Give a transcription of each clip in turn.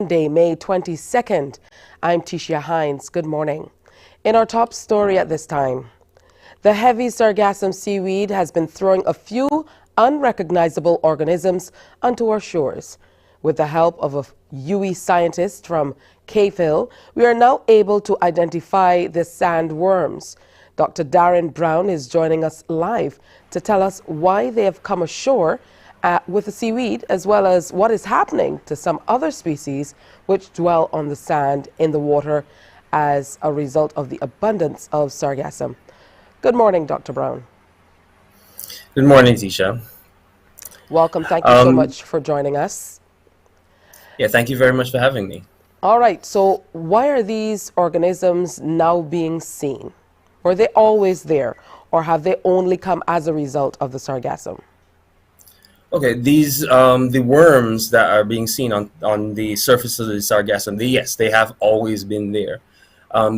Monday, May 22nd. I'm Tisha Hines. Good morning. In our top story at this time, the heavy sargassum seaweed has been throwing a few unrecognizable organisms onto our shores. With the help of a UE scientist from CAFIL, we are now able to identify the sandworms. Dr. Darren Brown is joining us live to tell us why they have come ashore with the seaweed, as well as what is happening to some other species which dwell on the sand in the water as a result of the abundance of sargassum. Good morning, Dr. Brown. Good morning, Tisha. Welcome. Thank you so much for joining us. Yeah, thank you very much for having me. All right. So why are these organisms now being seen? Were they always there, or have they only come as a result of the sargassum? Okay, these the worms that are being seen on the surface of the sargassum, yes, they have always been there.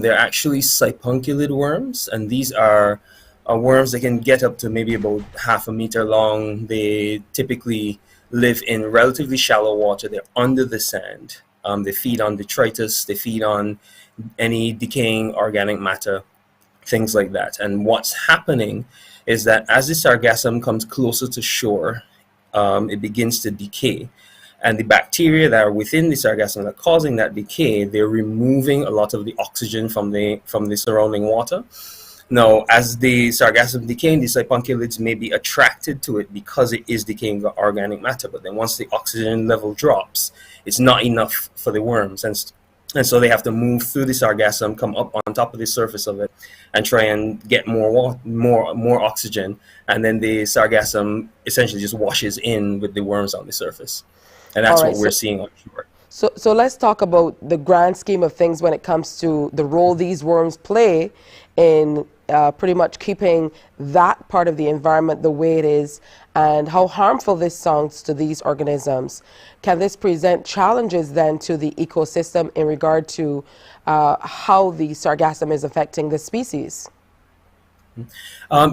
They're actually sipunculid worms, and these are worms that can get up to maybe about half a meter long. They typically live in relatively shallow water. They're under the sand. They feed on detritus. They feed on any decaying organic matter, things like that. And what's happening is that as the sargassum comes closer to shore, it begins to decay. And the bacteria that are within the sargassum that are causing that decay, they're removing a lot of the oxygen from the surrounding water. Now, as the sargassum decaying, the sipunculids may be attracted to it because it is decaying the organic matter. But then once the oxygen level drops, it's not enough for the worms. And so they have to move through the sargassum, come up on top of the surface of it, and try and get more oxygen. And then the sargassum essentially just washes in with the worms on the surface. And that's what we're seeing on shore. So let's talk about the grand scheme of things when it comes to the role these worms play in pretty much keeping that part of the environment the way it is, and how harmful this sounds to these organisms. Can this present challenges then to the ecosystem in regard to how the sargassum is affecting the species?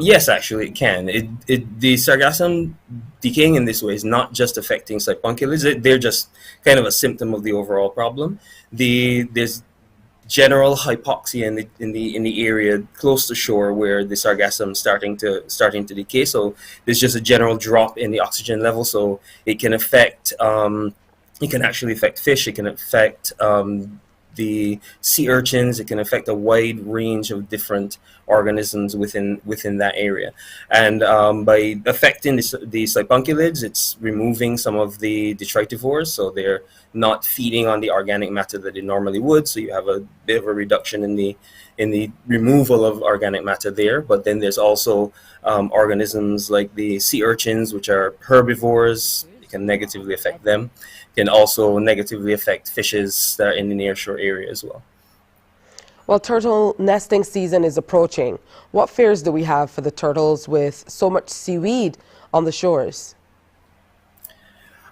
Yes, actually it can. The sargassum decaying in this way is not just affecting sipunculids. They're just kind of a symptom of the overall problem. There's general hypoxia in the area close to shore where the sargassum starting to decay. So there's just a general drop in the oxygen level. So it can affect it can actually affect fish. It can affect the sea urchins. It can affect a wide range of different organisms within that area. And by affecting the sipunculids, it's removing some of the detritivores, so they're not feeding on the organic matter that they normally would. So you have a bit of a reduction in the removal of organic matter there. But then there's also organisms like the sea urchins, which are herbivores. It can negatively affect them. Can also negatively affect fishes that are in the nearshore area as well. Well, turtle nesting season is approaching. What fears do we have for the turtles with so much seaweed on the shores?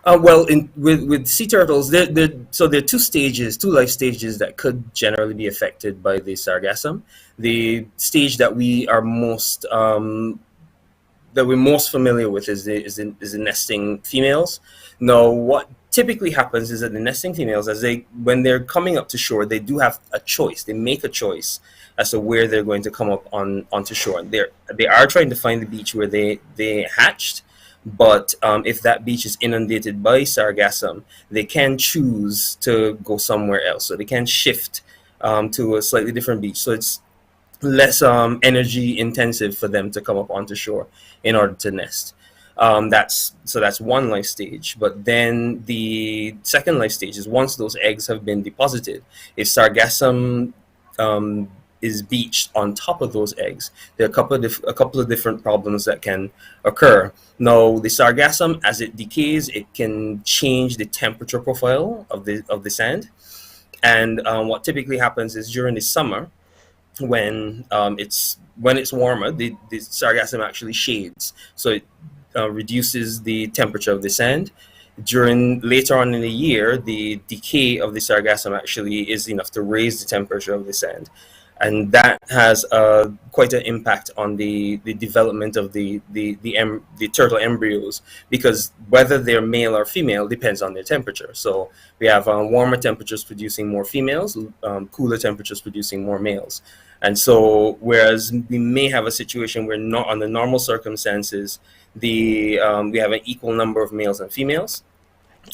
Well, with sea turtles, there are two life stages that could generally be affected by the sargassum. The stage that we're most familiar with is the nesting females. Now, what typically happens is that the nesting females, when they're coming up to shore, they do have a choice. They make a choice as to where they're going to come up onto shore. They are trying to find the beach where they hatched, but if that beach is inundated by sargassum, they can choose to go somewhere else. So they can shift to a slightly different beach. So it's less energy intensive for them to come up onto shore in order to nest. That's one life stage. But then the second life stage is once those eggs have been deposited. If sargassum is beached on top of those eggs, there are a couple of different problems that can occur. Now, the sargassum, as it decays, it can change the temperature profile of the sand. And what typically happens is during the summer, when it's warmer, the sargassum actually shades, so it reduces the temperature of the sand. Later on in the year, the decay of the sargassum actually is enough to raise the temperature of the sand, and that has quite an impact on the development of the turtle embryos, because whether they're male or female depends on their temperature. So we have warmer temperatures producing more females, cooler temperatures producing more males. And so whereas we may have a situation where not under normal circumstances we have an equal number of males and females,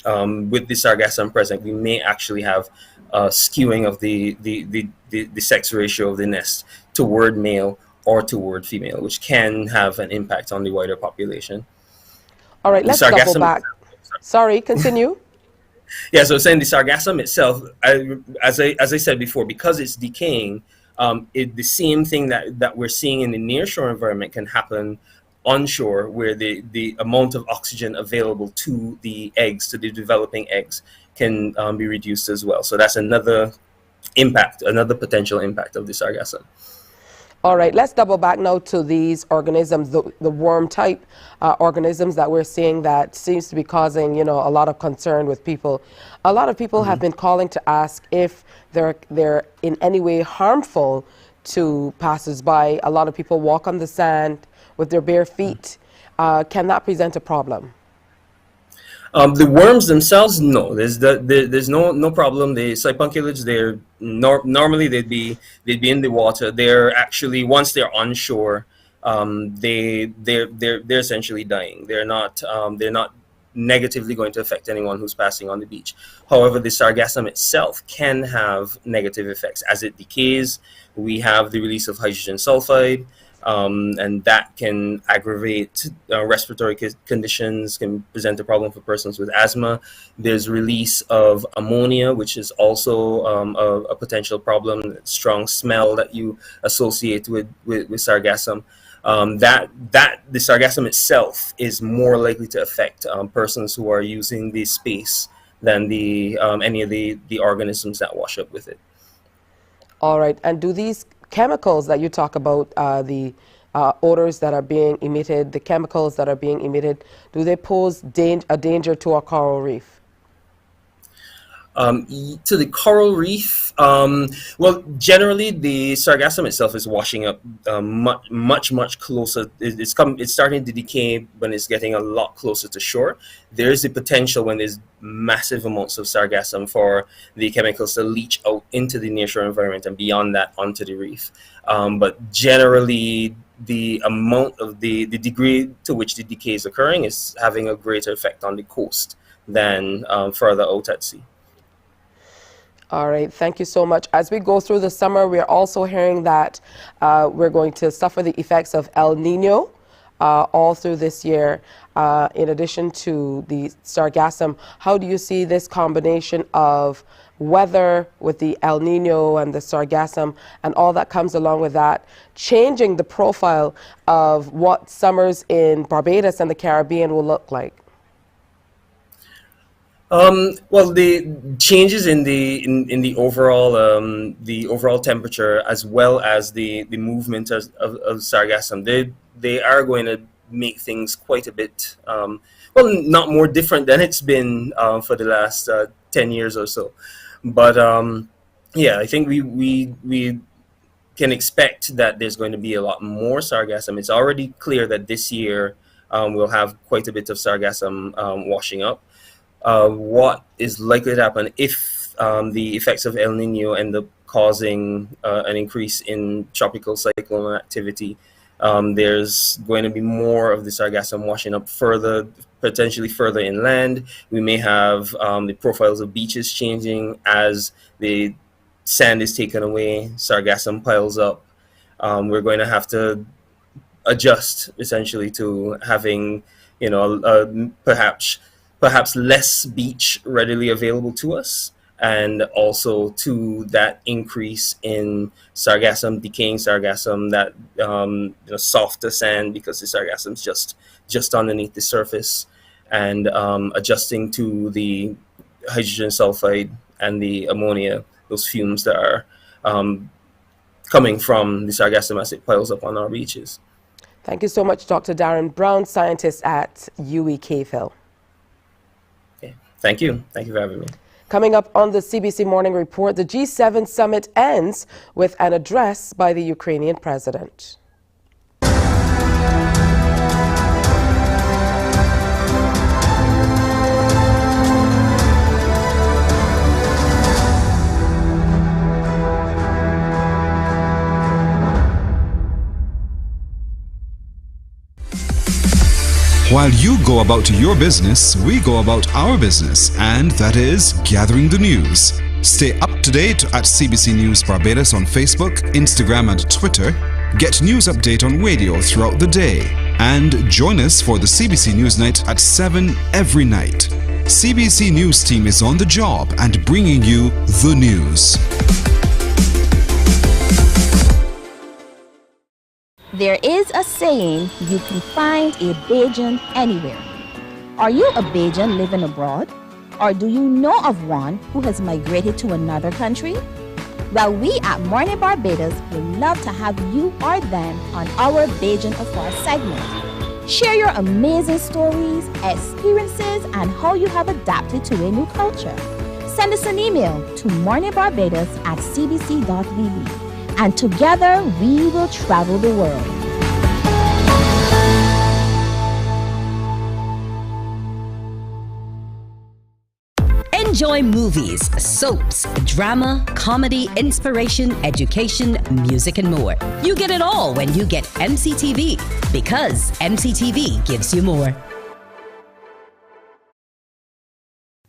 with the sargassum present, we may actually have skewing of the sex ratio of the nest toward male or toward female, which can have an impact on the wider population. All right, let's double back. Sorry, continue. Yeah, so saying the sargassum itself, as I said before, because it's decaying, the same thing that we're seeing in the nearshore environment can happen onshore, where the amount of oxygen available to the eggs, to the developing eggs, can be reduced as well. So that's another impact, another potential impact of the sargassum. All right, let's double back now to these organisms, the worm type organisms that we're seeing that seems to be causing, a lot of concern with people. A lot of people have been calling to ask if they're in any way harmful to passersby. A lot of people walk on the sand with their bare feet. Can that present a problem? The worms themselves, no. There's no problem. The sipunculates, they're normally they'd be in the water. They're actually, once they're onshore, they're essentially dying. They're not negatively going to affect anyone who's passing on the beach. However, the sargassum itself can have negative effects as it decays. We have the release of hydrogen sulfide. And that can aggravate respiratory conditions, can present a problem for persons with asthma. There's release of ammonia, which is also a potential problem, strong smell that you associate with sargassum. The sargassum itself is more likely to affect persons who are using the space than any of the organisms that wash up with it. All right, and do these chemicals that you talk about, the odors that are being emitted, the chemicals that are being emitted, do they pose a danger to our coral reef? To the coral reef, well, generally the sargassum itself is washing up much closer. It's starting to decay when it's getting a lot closer to shore. There is the potential, when there's massive amounts of sargassum, for the chemicals to leach out into the nearshore environment and beyond that onto the reef. But generally, the amount of the degree to which the decay is occurring is having a greater effect on the coast than further out at sea. All right, thank you so much. As we go through the summer, we're also hearing that we're going to suffer the effects of El Nino all through this year. In addition to the sargassum, how do you see this combination of weather with the El Nino and the sargassum and all that comes along with that, changing the profile of what summers in Barbados and the Caribbean will look like? Well, the changes in the overall temperature, as well as the movement of sargassum, they are going to make things quite a bit, well, not more different than it's been for the last 10 years or so. But yeah, I think we can expect that there's going to be a lot more sargassum. It's already clear that this year we'll have quite a bit of sargassum washing up. What is likely to happen if the effects of El Nino end up causing an increase in tropical cyclone activity? There's going to be more of the sargassum washing up further, potentially further inland. We may have the profiles of beaches changing as the sand is taken away, sargassum piles up. We're going to have to adjust essentially to having, perhaps less beach readily available to us, and also to that increase in sargassum, decaying sargassum, that softer sand, because the sargassum's just underneath the surface, and adjusting to the hydrogen sulfide and the ammonia, those fumes that are coming from the sargassum as it piles up on our beaches. Thank you so much, Dr. Darren Brown, scientist at UWI-Cave Hill. Thank you. Thank you for having me. Coming up on the CBC Morning Report, the G7 summit ends with an address by the Ukrainian president. While you go about your business, we go about our business, and that is gathering the news. Stay up to date at CBC News Barbados on Facebook, Instagram and Twitter. Get news update on radio throughout the day. And join us for the CBC News Night at 7 every night. CBC News team is on the job and bringing you the news. There is a saying, you can find a Bajan anywhere. Are you a Bajan living abroad? Or do you know of one who has migrated to another country? Well, we at Mornin Barbados would love to have you or them on our Bajan Afar segment. Share your amazing stories, experiences, and how you have adapted to a new culture. Send us an email to morninbarbados@cbc.vb. And together we will travel the world. Enjoy movies, soaps, drama, comedy, inspiration, education, music, and more. You get it all when you get MCTV, because MCTV gives you more.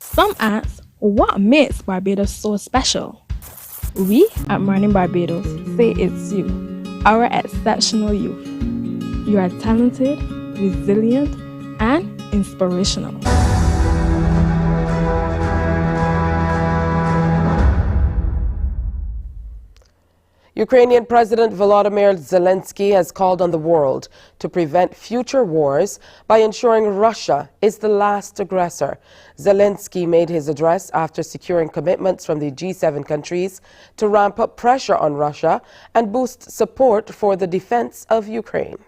Some ask, what makes Barbados so special? We at Mornin Barbados say it's you, our exceptional youth. You are talented, resilient, and inspirational. Ukrainian President Volodymyr Zelensky has called on the world to prevent future wars by ensuring Russia is the last aggressor. Zelensky made his address after securing commitments from the G7 countries to ramp up pressure on Russia and boost support for the defense of Ukraine.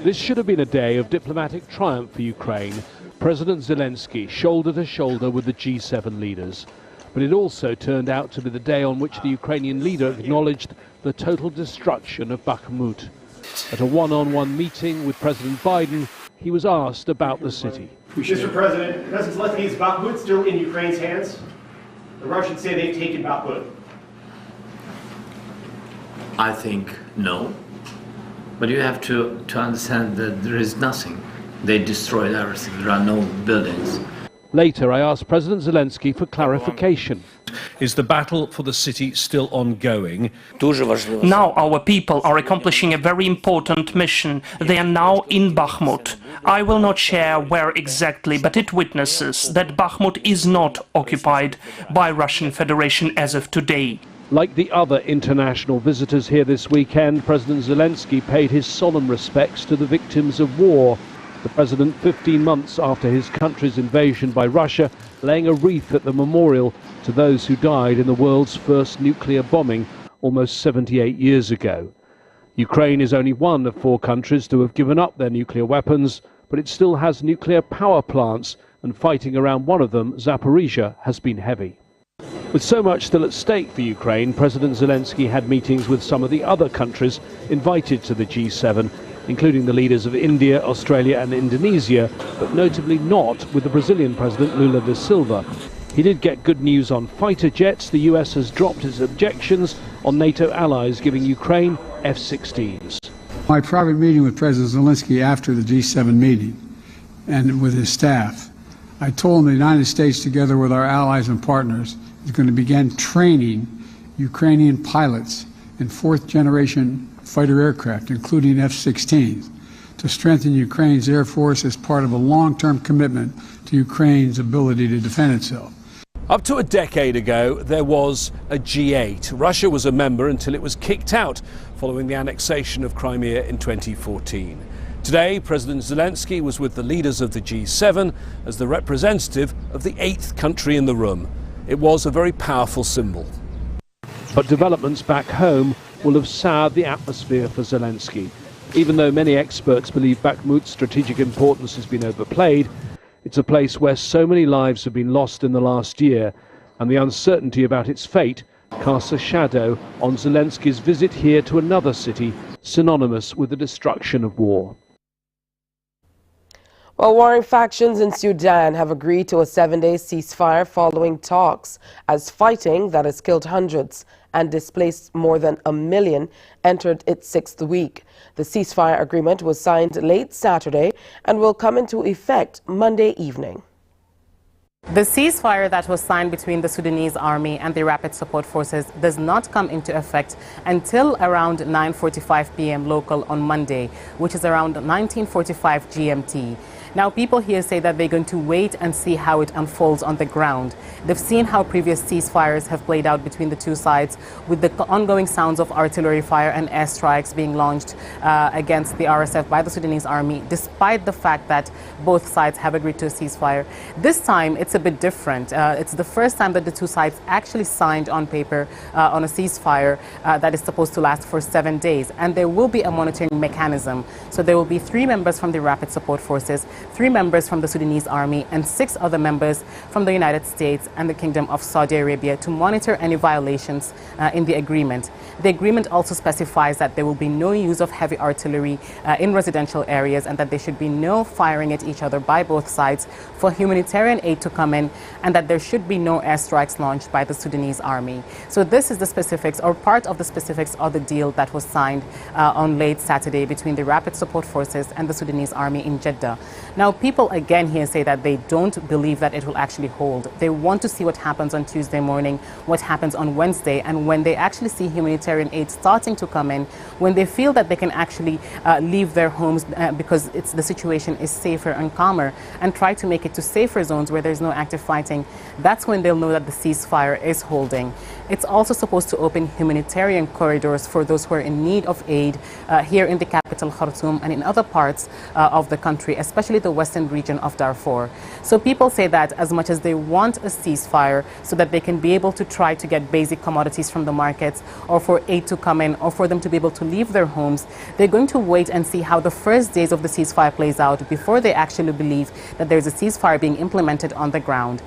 This should have been a day of diplomatic triumph for Ukraine. President Zelensky shoulder to shoulder with the G7 leaders. But it also turned out to be the day on which the Ukrainian leader acknowledged the total destruction of Bakhmut. At a one-on-one meeting with President Biden, he was asked about the city. Mr. President, Zelensky, is Bakhmut still in Ukraine's hands? The Russians say they've taken Bakhmut. I think no. But you have to understand that there is nothing. They destroyed everything. There are no buildings. Later, I asked President Zelensky for clarification. Is the battle for the city still ongoing? Now our people are accomplishing a very important mission. They are now in Bakhmut. I will not share where exactly, but it witnesses that Bakhmut is not occupied by Russian Federation as of today. Like the other international visitors here this weekend, President Zelensky paid his solemn respects to the victims of war. The president, 15 months after his country's invasion by Russia, laying a wreath at the memorial to those who died in the world's first nuclear bombing almost 78 years ago. Ukraine is only one of 4 countries to have given up their nuclear weapons, but it still has nuclear power plants, and fighting around one of them, Zaporizhia, has been heavy. With so much still at stake for Ukraine, President Zelensky had meetings with some of the other countries invited to the G7, including the leaders of India, Australia and Indonesia, but notably not with the Brazilian President Lula da Silva. He did get good news on fighter jets. The US has dropped its objections on NATO allies giving Ukraine F-16s. My private meeting with President Zelensky after the G7 meeting and with his staff, I told him the United States, together with our allies and partners, is going to begin training Ukrainian pilots in 4th-generation fighter aircraft, including F-16s, to strengthen Ukraine's Air Force as part of a long-term commitment to Ukraine's ability to defend itself. Up to a decade ago, there was a G8. Russia was a member until it was kicked out following the annexation of Crimea in 2014. Today, President Zelensky was with the leaders of the G7 as the representative of the 8th country in the room. It was a very powerful symbol. But developments back home will have soured the atmosphere for Zelensky. Even though many experts believe Bakhmut's strategic importance has been overplayed, It's a place where so many lives have been lost in the last year, and the uncertainty about its fate casts a shadow on Zelensky's visit here to another city synonymous with the destruction of war. Well, warring factions in Sudan have agreed to a 7-day ceasefire following talks as fighting that has killed hundreds and displaced more than 1 million entered its 6th week. The ceasefire agreement was signed late Saturday and will come into effect Monday evening. The ceasefire that was signed between the Sudanese army and the Rapid Support Forces does not come into effect until around 9:45 p.m. local on Monday, which is around 19:45 GMT. Now, people here say that they're going to wait and see how it unfolds on the ground. They've seen how previous ceasefires have played out between the two sides, with the ongoing sounds of artillery fire and airstrikes being launched against the RSF by the Sudanese army, despite the fact that both sides have agreed to a ceasefire. This time, it's a bit different. It's the first time that the two sides actually signed on paper on a ceasefire that is supposed to last for 7 days. And there will be a monitoring mechanism. So there will be 3 members from the Rapid Support Forces, 3 members from the Sudanese army, and 6 other members from the United States and the Kingdom of Saudi Arabia to monitor any violations in the agreement. The agreement also specifies that there will be no use of heavy artillery in residential areas, and that there should be no firing at each other by both sides for humanitarian aid to come in, and that there should be no airstrikes launched by the Sudanese army. So this is the specifics, or part of the specifics of the deal that was signed on late Saturday between the Rapid Support Forces and the Sudanese army in Jeddah. Now, people again here say that they don't believe that it will actually hold. They want to see what happens on Tuesday morning, what happens on Wednesday, and when they actually see humanitarian aid starting to come in, when they feel that they can actually leave their homes because the situation is safer and calmer, and try to make it to safer zones where there's no active fighting, that's when they'll know that the ceasefire is holding. It's also supposed to open humanitarian corridors for those who are in need of aid here in the capital Khartoum and in other parts of the country, especially the western region of Darfur. So people say that as much as they want a ceasefire so that they can be able to try to get basic commodities from the markets, or for aid to come in, or for them to be able to leave their homes, they're going to wait and see how the first days of the ceasefire plays out before they actually believe that there's a ceasefire being implemented on the ground.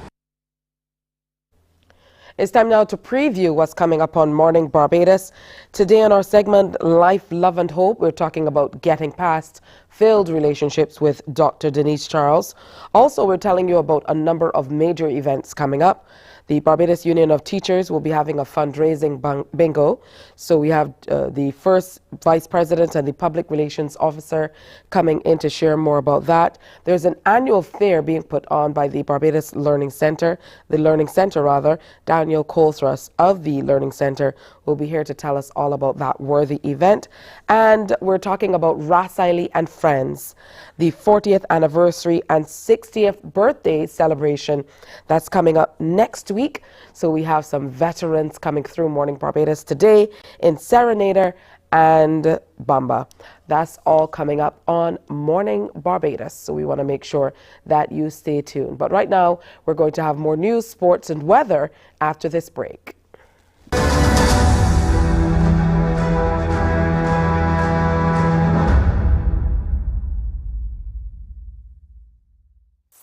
It's time now to preview what's coming up on Morning Barbados. Today on our segment, Life, Love and Hope, we're talking about getting past failed relationships with Dr. Denise Charles. Also, we're telling you about a number of major events coming up. The Barbados Union of Teachers will be having a fundraising bingo. So we have the first Vice President and the Public Relations Officer coming in to share more about that. There's an annual fair being put on by the Barbados Learning Centre, Daniel Colthrus of the Learning Centre will be here to tell us all about that worthy event. And we're talking about Rasaili and Friends, the 40th anniversary and 60th birthday celebration that's coming up next week. So we have some veterans coming through Morning Barbados today in Serenader and Bamba. That's all coming up on Morning Barbados. So we want to make sure that you stay tuned. But right now, we're going to have more news, sports, and weather after this break.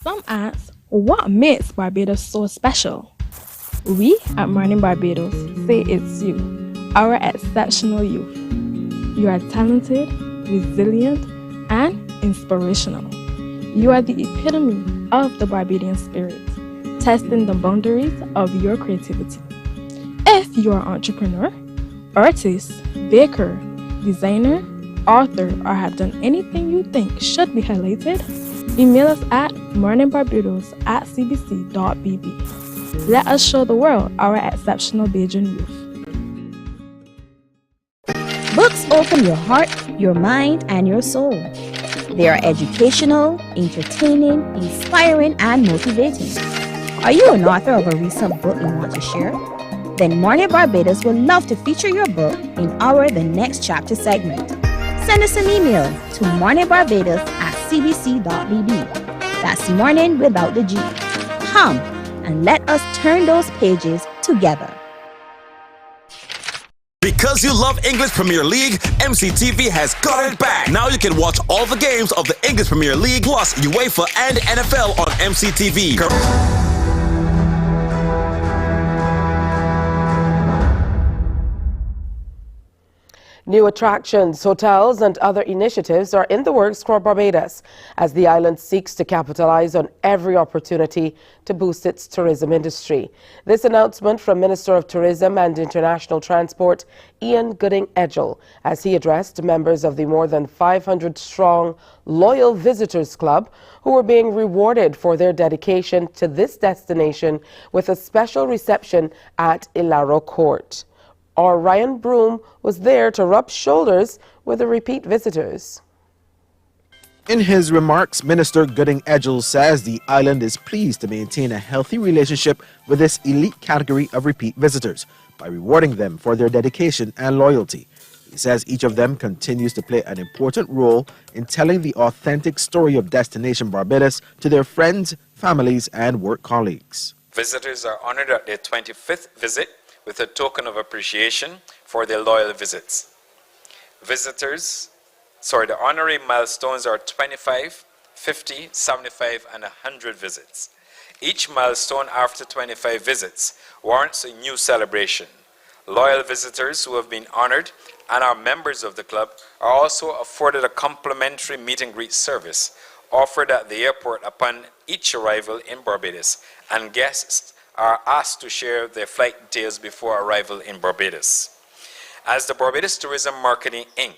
Some ask, what makes Barbados so special? We at Mornin Barbados say it's you, our exceptional youth. You are talented, resilient, and inspirational. You are the epitome of the Barbadian spirit, testing the boundaries of your creativity. If you are an entrepreneur, artist, baker, designer, author, or have done anything you think should be highlighted, email us at morninbarbados@cbc.bb. Let us show the world our exceptional Bajan youth. Books open your heart, your mind, and your soul. They are educational, entertaining, inspiring, and motivating. Are you an author of a recent book you want to share? Then Mornin Barbados would love to feature your book in our The Next Chapter segment. Send us an email to morninbarbados@cbc.bb. That's morning without the G. Come and let us turn those pages together. Because you love English Premier League, MCTV has got it back. Now you can watch all the games of the English Premier League plus UEFA and NFL on MCTV. New attractions, hotels, and other initiatives are in the works for Barbados as the island seeks to capitalize on every opportunity to boost its tourism industry. This announcement from Minister of Tourism and International Transport, Ian Gooding-Edgell, as he addressed members of the more than 500-strong Loyal Visitors Club who were being rewarded for their dedication to this destination with a special reception at Ilaro Court. Our Ryan Broom was there to rub shoulders with the repeat visitors. In his remarks, Minister Gooding-Edgell says the island is pleased to maintain a healthy relationship with this elite category of repeat visitors by rewarding them for their dedication and loyalty. He says each of them continues to play an important role in telling the authentic story of Destination Barbados to their friends, families, and work colleagues. Visitors are honored at their 25th visit with a token of appreciation for their loyal visits. The honorary milestones are 25, 50, 75, and 100 visits. Each milestone after 25 visits warrants a new celebration. Loyal visitors who have been honored and are members of the club are also afforded a complimentary meet and greet service offered at the airport upon each arrival in Barbados, and guests are asked to share their flight details before arrival in Barbados. As the Barbados Tourism Marketing Inc.,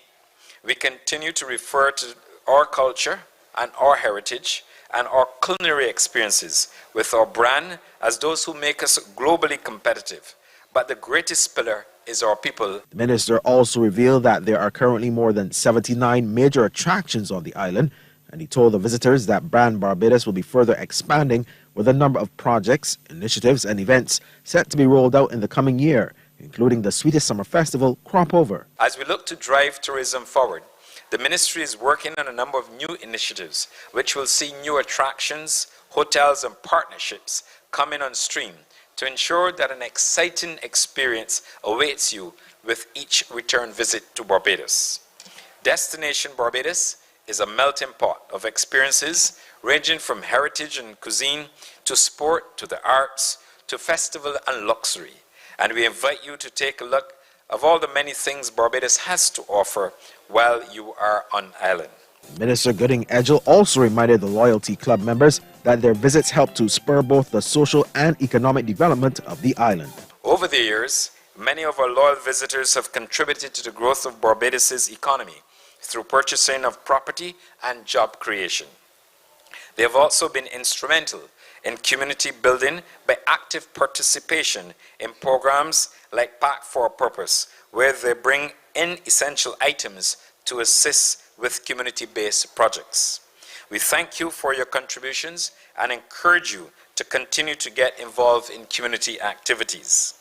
we continue to refer to our culture and our heritage and our culinary experiences with our brand as those who make us globally competitive. But the greatest pillar is our people. The minister also revealed that there are currently more than 79 major attractions on the island, and he told the visitors that Brand Barbados will be further expanding with a number of projects, initiatives, and events set to be rolled out in the coming year, including the Sweetest Summer Festival, Crop Over. As we look to drive tourism forward, the ministry is working on a number of new initiatives which will see new attractions, hotels, and partnerships coming on stream to ensure that an exciting experience awaits you with each return visit to Barbados. Destination Barbados is a melting pot of experiences ranging from heritage and cuisine to sport to the arts to festival and luxury. And we invite you to take a look of all the many things Barbados has to offer while you are on island. Minister Gooding-Edgell also reminded the Loyalty Club members that their visits help to spur both the social and economic development of the island. Over the years, many of our loyal visitors have contributed to the growth of Barbados's economy through purchasing of property and job creation. They have also been instrumental in community building by active participation in programs like Pack for a Purpose, where they bring in essential items to assist with community-based projects. We thank you for your contributions and encourage you to continue to get involved in community activities.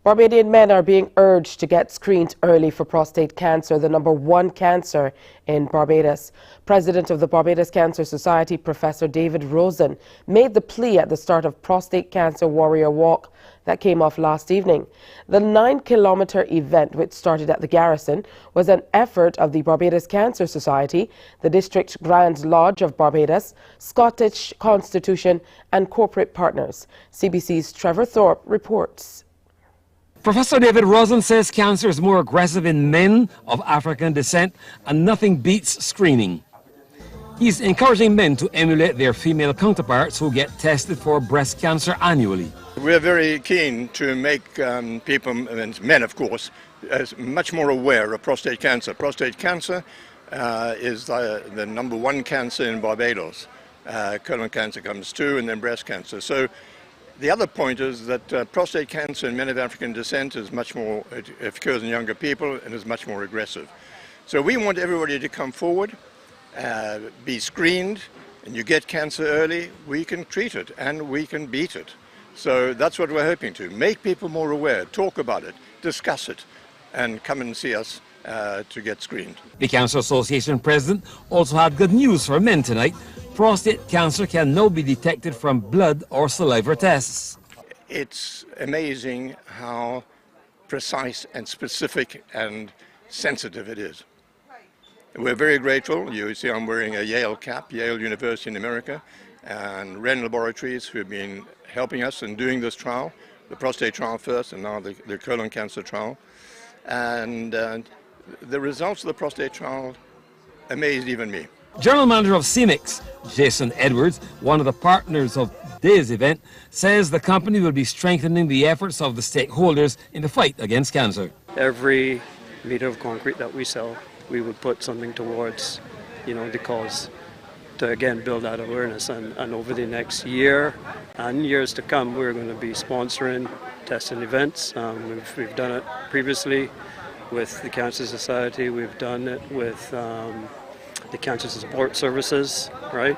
Barbadian men are being urged to get screened early for prostate cancer, the #1 cancer in Barbados. President of the Barbados Cancer Society, Professor David Rosen, made the plea at the start of Prostate Cancer Warrior Walk that came off last evening. The 9-kilometer event, which started at the Garrison, was an effort of the Barbados Cancer Society, the District Grand Lodge of Barbados, Scottish Constitution, and corporate partners. CBC's Trevor Thorpe reports. Professor David Rosen says cancer is more aggressive in men of African descent and nothing beats screening. He's encouraging men to emulate their female counterparts who get tested for breast cancer annually. We're very keen to make people, and men of course, much more aware of prostate cancer. Prostate cancer is the #1 cancer in Barbados. Colon cancer comes 2, and then breast cancer. So the other point is that prostate cancer in men of African descent is much more, it occurs in younger people and is much more aggressive. So we want everybody to come forward, be screened, and you get cancer early, we can treat it and we can beat it. So that's what we're hoping to, make people more aware, talk about it, discuss it, and come and see us to get screened. The Cancer Association president also had good news for men tonight. Prostate cancer can now be detected from blood or saliva tests. It's amazing how precise and specific and sensitive it is. We're very grateful. You see I'm wearing a Yale cap, Yale University in America, and Wren Laboratories who have been helping us in doing this trial, the prostate trial first and now the colon cancer trial. And the results of the prostate trial amazed even me. General Manager of CEMIX, Jason Edwards, one of the partners of today's event, says the company will be strengthening the efforts of the stakeholders in the fight against cancer. Every meter of concrete that we sell, we would put something towards, the cause to, again, build that awareness. And over the next year and years to come, we're going to be sponsoring testing events. We've done it previously with the Cancer Society. We've done it with the Cancer Support Services, right?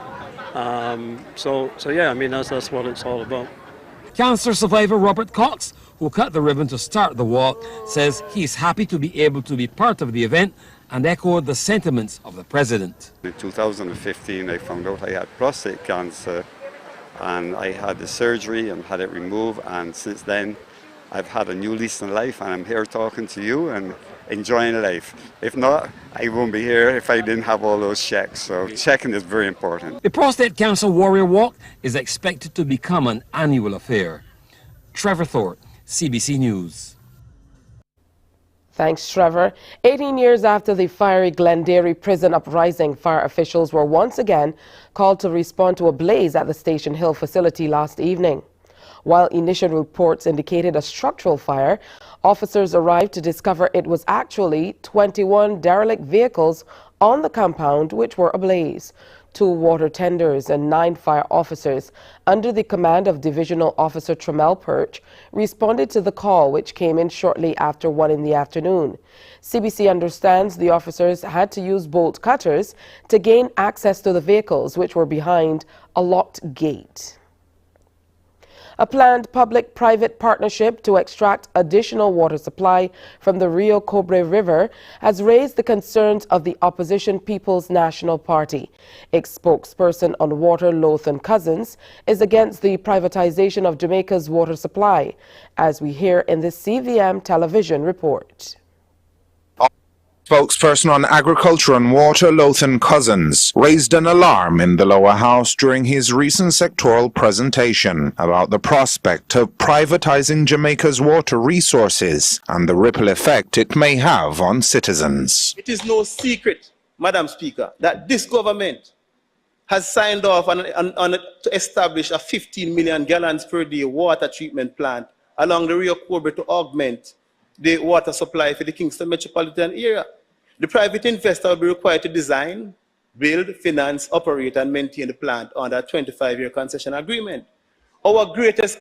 So yeah, I mean, that's what it's all about. Cancer survivor Robert Cox, who cut the ribbon to start the walk, says he's happy to be able to be part of the event and echoed the sentiments of the president. In 2015, I found out I had prostate cancer, and I had the surgery and had it removed, and since then I've had a new lease in life, and I'm here talking to you and enjoying life. If not, I won't be here if I didn't have all those checks, so checking is very important. The Prostate Cancer Warrior Walk is expected to become an annual affair. Trevor Thorpe, CBC News. Thanks, Trevor. 18 years after the fiery Glenderry prison uprising, fire officials were once again called to respond to a blaze at the Station Hill facility last evening. While initial reports indicated a structural fire, officers arrived to discover it was actually 21 derelict vehicles on the compound which were ablaze. 2 water tenders and 9 fire officers under the command of Divisional Officer Tremel Perch responded to the call, which came in shortly after 1 in the afternoon. CBC understands the officers had to use bolt cutters to gain access to the vehicles, which were behind a locked gate. A planned public-private partnership to extract additional water supply from the Rio Cobre River has raised the concerns of the opposition People's National Party. Its spokesperson on water, Lothan Cousins, is against the privatization of Jamaica's water supply, as we hear in this CVM television report. Spokesperson on Agriculture and Water, Lothan Cousins, raised an alarm in the lower house during his recent sectoral presentation about the prospect of privatizing Jamaica's water resources and the ripple effect it may have on citizens. It is no secret, Madam Speaker, that this government has signed off on to establish a 15 million gallons per day water treatment plant along the Rio Cobre to augment the water supply for the Kingston metropolitan area. The private investor will be required to design, build, finance, operate, and maintain the plant under a 25-year concession agreement. Our greatest...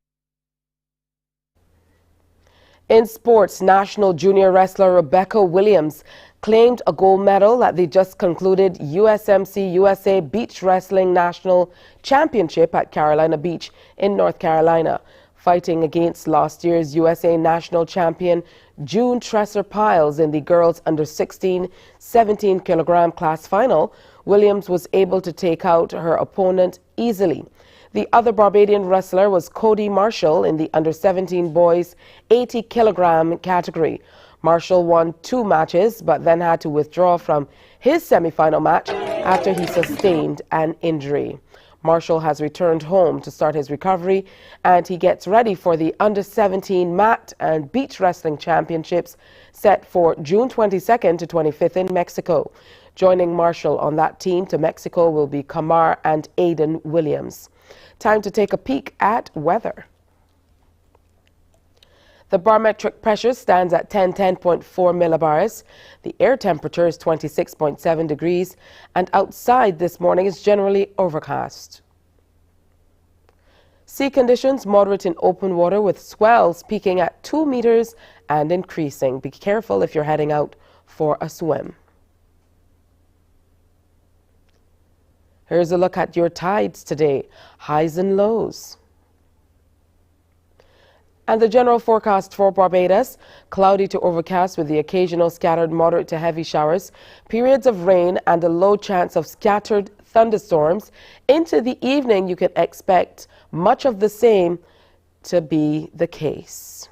In sports, national junior wrestler Rebecca Williams claimed a gold medal at the just concluded USMC USA Beach Wrestling National Championship at Carolina Beach in North Carolina. Fighting against last year's USA National Champion June Tresser-Piles in the girls under 16, 17 kilogram class final, Williams was able to take out her opponent easily. The other Barbadian wrestler was Cody Marshall in the under 17 boys 80 kilogram category. Marshall won 2 matches but then had to withdraw from his semi-final match after he sustained an injury. Marshall has returned home to start his recovery, and he gets ready for the Under-17 Mat and Beach Wrestling Championships set for June 22nd to 25th in Mexico. Joining Marshall on that team to Mexico will be Kamar and Aiden Williams. Time to take a peek at weather. The barometric pressure stands at 10.4 millibars. The air temperature is 26.7 degrees, and outside this morning is generally overcast. Sea conditions moderate in open water with swells peaking at 2 meters and increasing. Be careful if you're heading out for a swim. Here's a look at your tides today, highs and lows. And the general forecast for Barbados, cloudy to overcast with the occasional scattered moderate to heavy showers, periods of rain and a low chance of scattered thunderstorms. Into the evening, you can expect much of the same to be the case.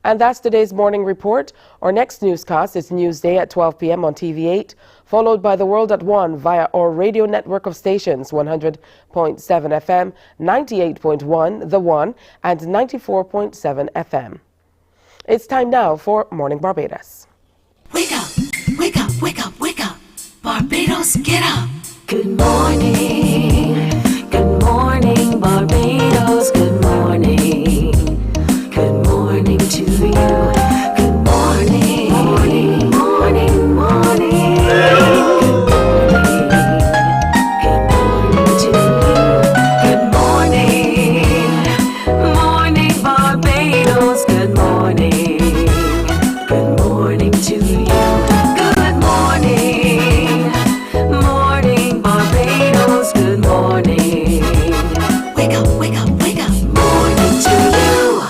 And that's today's morning report. Our next newscast is Newsday at 12 p.m. on TV8, followed by The World at 1 via our radio network of stations, 100.7 FM, 98.1 The One, and 94.7 FM. It's time now for Morning Barbados. Wake up, wake up, wake up, wake up. Barbados, get up. Good morning. Good morning, Barbados. Good morning. Good morning to you. Good morning. Morning, morning, morning. Good morning to you. Good morning. Morning, Barbados. Good morning. Good morning to you. Good morning. Morning, Barbados. Good morning. Wake up, wake up, wake up. Morning to you.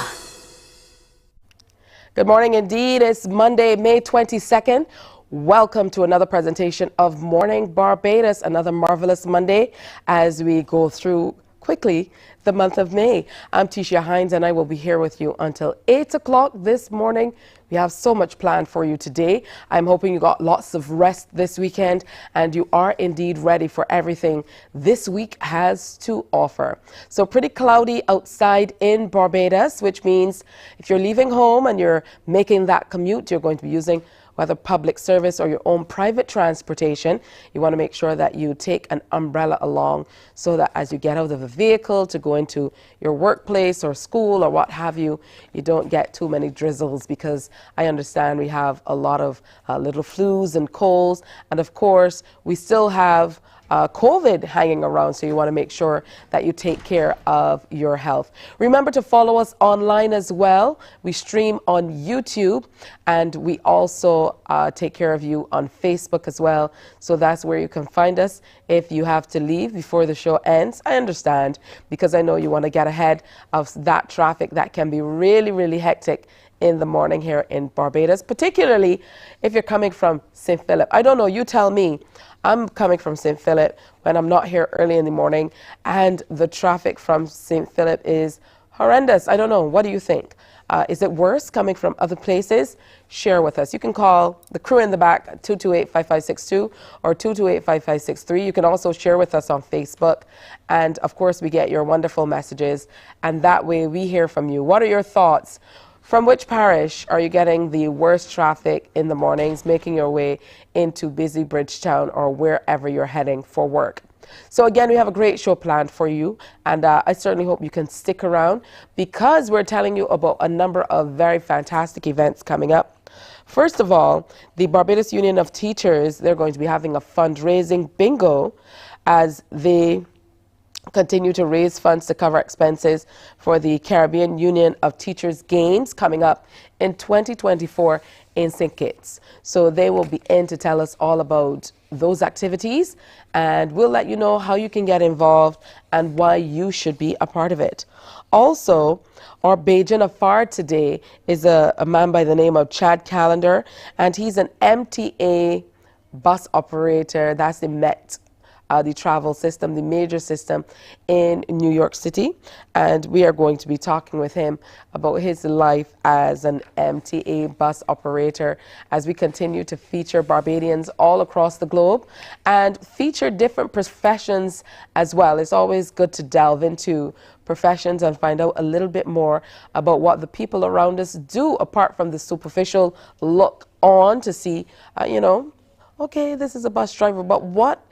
Good morning indeed. It's Monday, May 22nd. Welcome to another presentation of Morning Barbados, another marvelous Monday as we go through quickly the month of May. I'm Tisha Hines and I will be here with you until 8 o'clock this morning. We have so much planned for you today. I'm hoping you got lots of rest this weekend and you are indeed ready for everything this week has to offer. So pretty cloudy outside in Barbados, which means if you're leaving home and you're making that commute, you're going to be using whether public service or your own private transportation, you want to make sure that you take an umbrella along so that as you get out of the vehicle to go into your workplace or school or what have you, you don't get too many drizzles, because I understand we have a lot of little flus and colds, and of course we still have COVID hanging around, so you want to make sure that you take care of your health. Remember to follow us online as well. We stream on YouTube and we also take care of you on Facebook as well. So that's where you can find us if you have to leave before the show ends. I understand, because I know you want to get ahead of that traffic that can be really, really hectic in the morning here in Barbados, particularly if you're coming from St. Philip. I don't know, you tell me. I'm coming from St. Philip when I'm not here early in the morning, and the traffic from St. Philip is horrendous. I don't know. What do you think? Is it worse coming from other places? Share with us. You can call the crew in the back at 228-5562 or 228-5563. You can also share with us on Facebook. And of course, we get your wonderful messages, and that way we hear from you. What are your thoughts? From which parish are you getting the worst traffic in the mornings, making your way into busy Bridgetown or wherever you're heading for work? So again, we have a great show planned for you, and I certainly hope you can stick around, because we're telling you about a number of very fantastic events coming up. First of all, the Barbados Union of Teachers, they're going to be having a fundraising bingo as they continue to raise funds to cover expenses for the Caribbean Union of Teachers Games coming up in 2024 in St. Kitts. So they will be in to tell us all about those activities, and we'll let you know how you can get involved and why you should be a part of it. Also, our Bajan Afar today is a man by the name of Chad Callender, and he's an MTA bus operator. That's the Met. The travel system, the major system in New York City. And we are going to be talking with him about his life as an MTA bus operator as we continue to feature Barbadians all across the globe and feature different professions as well. It's always good to delve into professions and find out a little bit more about what the people around us do, apart from the superficial look on to see, okay, this is a bus driver, but what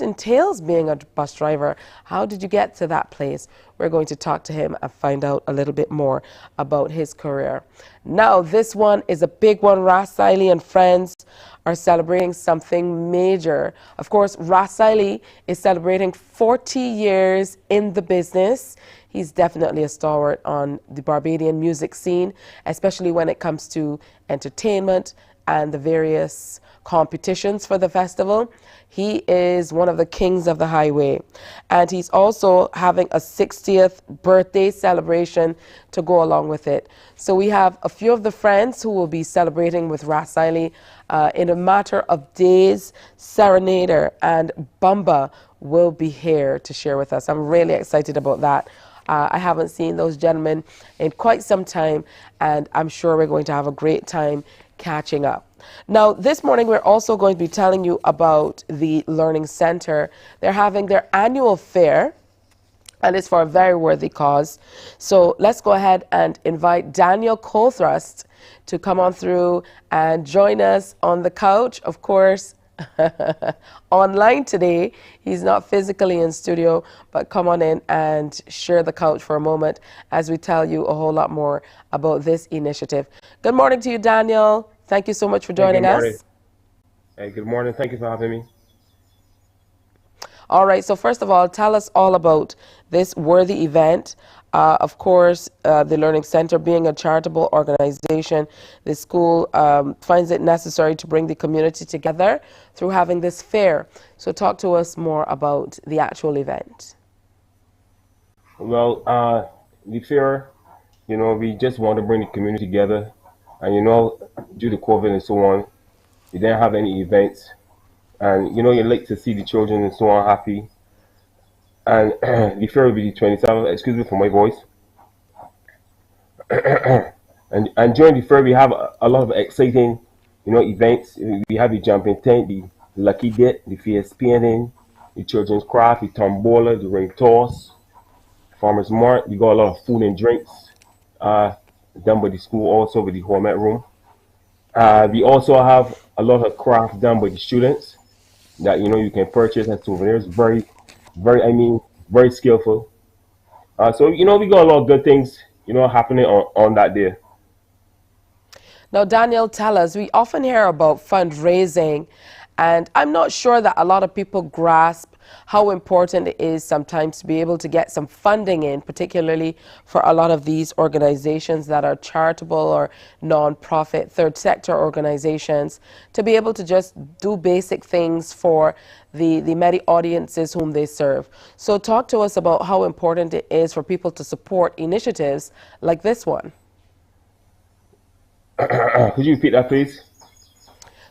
entails being a bus driver? How did you get to that place? We're going to talk to him and find out a little bit more about his career. Now, this one is a big one. Ras Siley and friends are celebrating something major. Of course, Ras Siley is celebrating 40 years in the business. He's definitely a stalwart on the Barbadian music scene, especially when it comes to entertainment and the various competitions for the festival. He is one of the kings of the highway, and he's also having a 60th birthday celebration to go along with it. So we have a few of the friends who will be celebrating with Ras Siley in a matter of days. Serenader and Bumba will be here to share with us. I'm really excited about that. I haven't seen those gentlemen in quite some time, and I'm sure we're going to have a great time catching up. Now, this morning, we're also going to be telling you about the Learning Center. They're having their annual fair, and it's for a very worthy cause. So let's go ahead and invite Daniel Colthrust to come on through and join us on the couch, of course, online today. He's not physically in studio, but come on in and share the couch for a moment as we tell you a whole lot more about this initiative. Good morning to you, Daniel. Thank you so much for joining us. Hey, good morning. Thank you for having me. All right, so first of all, tell us all about this worthy event. Of course, the Learning Center being a charitable organization, the school finds it necessary to bring the community together through having this fair. So talk to us more about the actual event. Well, the fair, we just want to bring the community together. And, due to COVID and so on, we didn't have any events. And, you like to see the children and so on happy. And the fair will be the 27th, excuse me for my voice. and during the fair, we have a lot of exciting, events. We have the jumping tent, the lucky dip, the face painting, the children's craft, the tombola, the ring toss, farmer's mart. We got a lot of food and drinks done by the school, also with the hormet room. We also have a lot of crafts done by the students that you can purchase as souvenirs. Very skillful. So we got a lot of good things happening on that day. Now, Daniel, tell us, we often hear about fundraising, and I'm not sure that a lot of people grasp how important it is sometimes to be able to get some funding in, particularly for a lot of these organizations that are charitable or non-profit, third sector organizations, to be able to just do basic things for the many audiences whom they serve. So talk to us about how important it is for people to support initiatives like this one. Could you repeat that, please?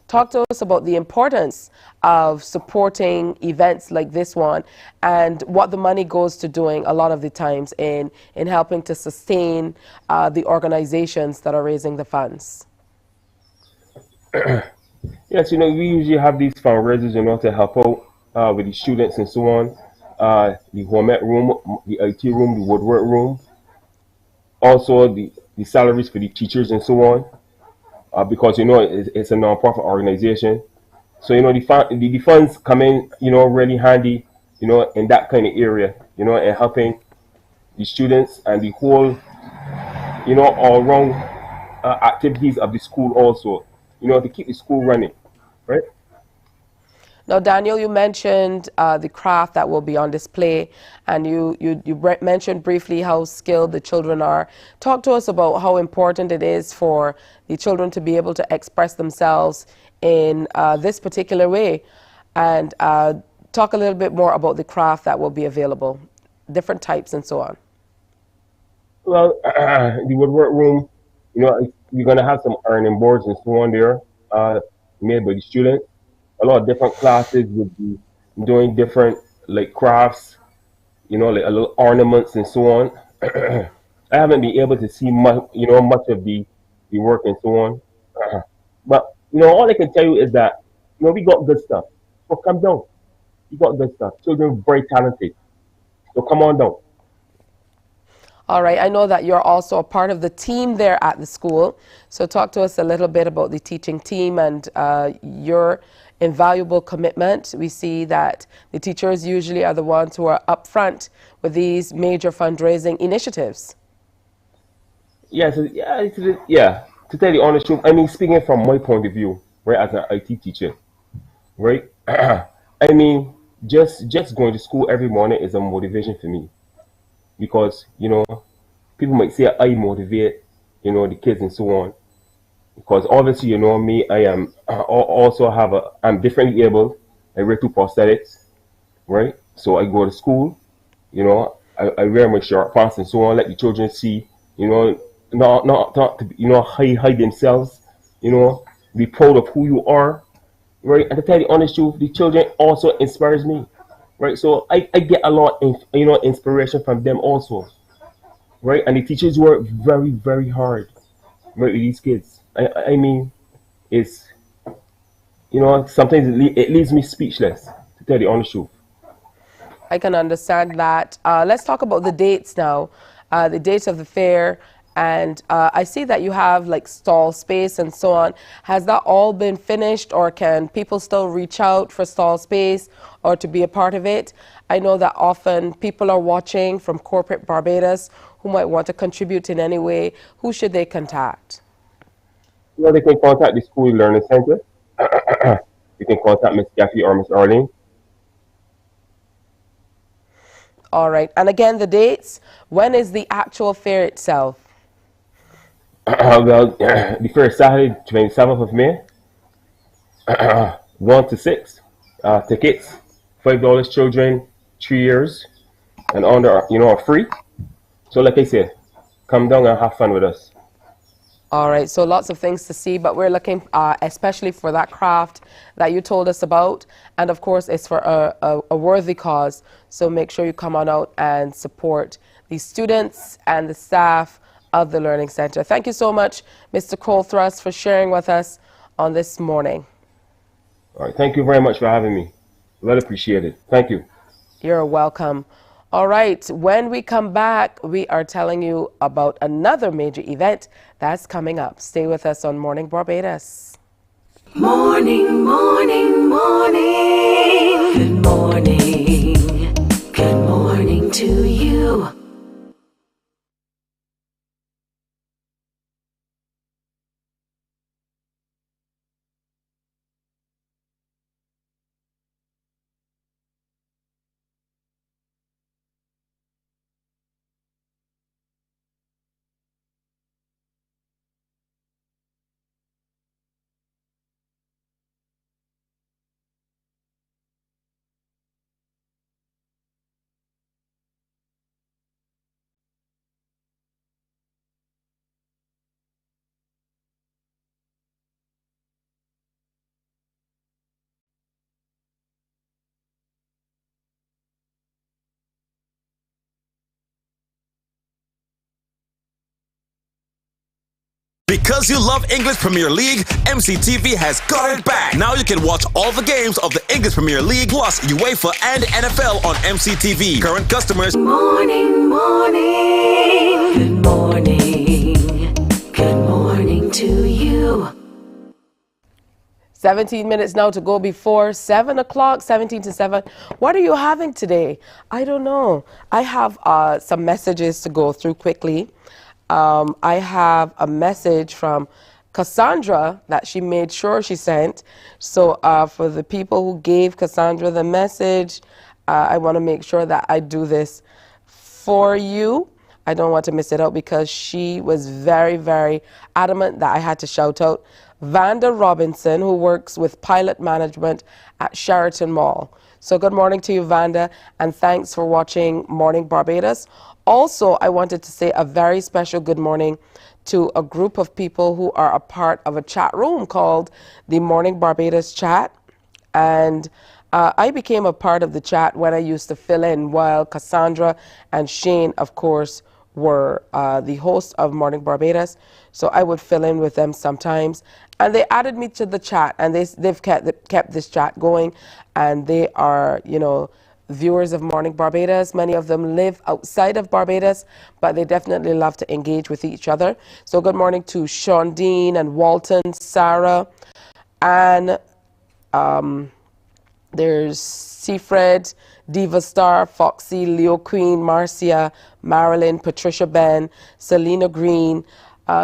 Talk to us about the importance of supporting events like this one and what the money goes to doing a lot of the times in helping to sustain the organizations that are raising the funds. Yes, we usually have these fundraisers, to help out with the students and so on. The hormet room, the IT room, the woodwork room. Also, the salaries for the teachers and so on. Because it's a non-profit organization, so the funds come in really handy in that kind of area and helping the students and the whole all round activities of the school also to keep the school running, right? Now, Daniel, you mentioned the craft that will be on display, and you mentioned briefly how skilled the children are. Talk to us about how important it is for the children to be able to express themselves in this particular way, and talk a little bit more about the craft that will be available, different types and so on. Well, the woodwork room, you're going to have some ironing boards and so on there made by the students. A lot of different classes would be doing different like crafts, like a little ornaments and so on. I haven't been able to see much, much of the work and so on. But all I can tell you is that we got good stuff. So come down. We got good stuff. Children very talented. So come on down. All right, I know that you're also a part of the team there at the school. So talk to us a little bit about the teaching team and your invaluable commitment. We see that the teachers usually are the ones who are up front with these major fundraising initiatives. Yeah, to tell you the honest truth, I mean, speaking from my point of view, right, as an IT teacher, right, I mean, just going to school every morning is a motivation for me. Because, people might say I motivate, the kids and so on. Because obviously, me, I'm differently able. I wear 2 prosthetics, right? So I go to school, I wear my short pants and so on, let the children see, not to, hide themselves, be proud of who you are, right? And to tell you the honest truth, the children also inspires me. Right, so I get a lot of inspiration from them also. right? And the teachers work very, very hard, right, with these kids. I mean, it's, you know, sometimes it leaves me speechless, to tell the honest truth. I can understand that. Let's talk about the dates now, the dates of the fair. And I see that you have like stall space and so on. Has that all been finished, or can people still reach out for stall space or to be a part of it? I know that often people are watching from corporate Barbados who might want to contribute in any way. Who should they contact? Well, they can contact the School Learning Center. You can contact Miss Jackie or Miss Arlene. All right. And again, the dates. When is the actual fair itself? Well, the first Saturday, 27th of May, 1 to 6. Tickets, $5 children, 3 years, and under, you know, are free. So like I said, come down and have fun with us. All right, so lots of things to see, but we're looking especially for that craft that you told us about. And of course, it's for a worthy cause. So make sure you come on out and support the students and the staff of the Learning Center. Thank you so much, Mr. Cole Thrust, for sharing with us on this morning. All right, thank you very much for having me. Well appreciated. Thank you. You're welcome. All right, when we come back, we are telling you about another major event that's coming up. Stay with us on Morning Barbados. Morning, morning, morning. Good morning. Good morning to you. Because you love English Premier League, MCTV has got it back. Now you can watch all the games of the English Premier League plus UEFA and NFL on MCTV. Current customers. Morning, morning. Good morning. Good morning to you. 17 minutes now to go before 7 o'clock, 17 to 7. What are you having today? I don't know. I have some messages to go through quickly. I have a message from Cassandra that she made sure she sent. So for the people who gave Cassandra the message, I want to make sure that I do this for you. I don't want to miss it out because she was very, very adamant that I had to shout out Vanda Robinson, who works with pilot management at Sheraton Mall. So good morning to you, Vanda, and thanks for watching Morning Barbados. Also, I wanted to say a very special good morning to a group of people who are a part of a chat room called the Morning Barbados Chat. And I became a part of the chat when I used to fill in while Cassandra and Shane, of course, were the hosts of Morning Barbados. So I would fill in with them sometimes. And they added me to the chat, and they've kept this chat going. And they are, you know, viewers of Morning Barbados. Many of them live outside of Barbados, but they definitely love to engage with each other. So good morning to Sean Dean and Walton, Sarah, and there's Seafred, Diva Star, Foxy, Leo Queen, Marcia, Marilyn, Patricia Ben, Selena Green.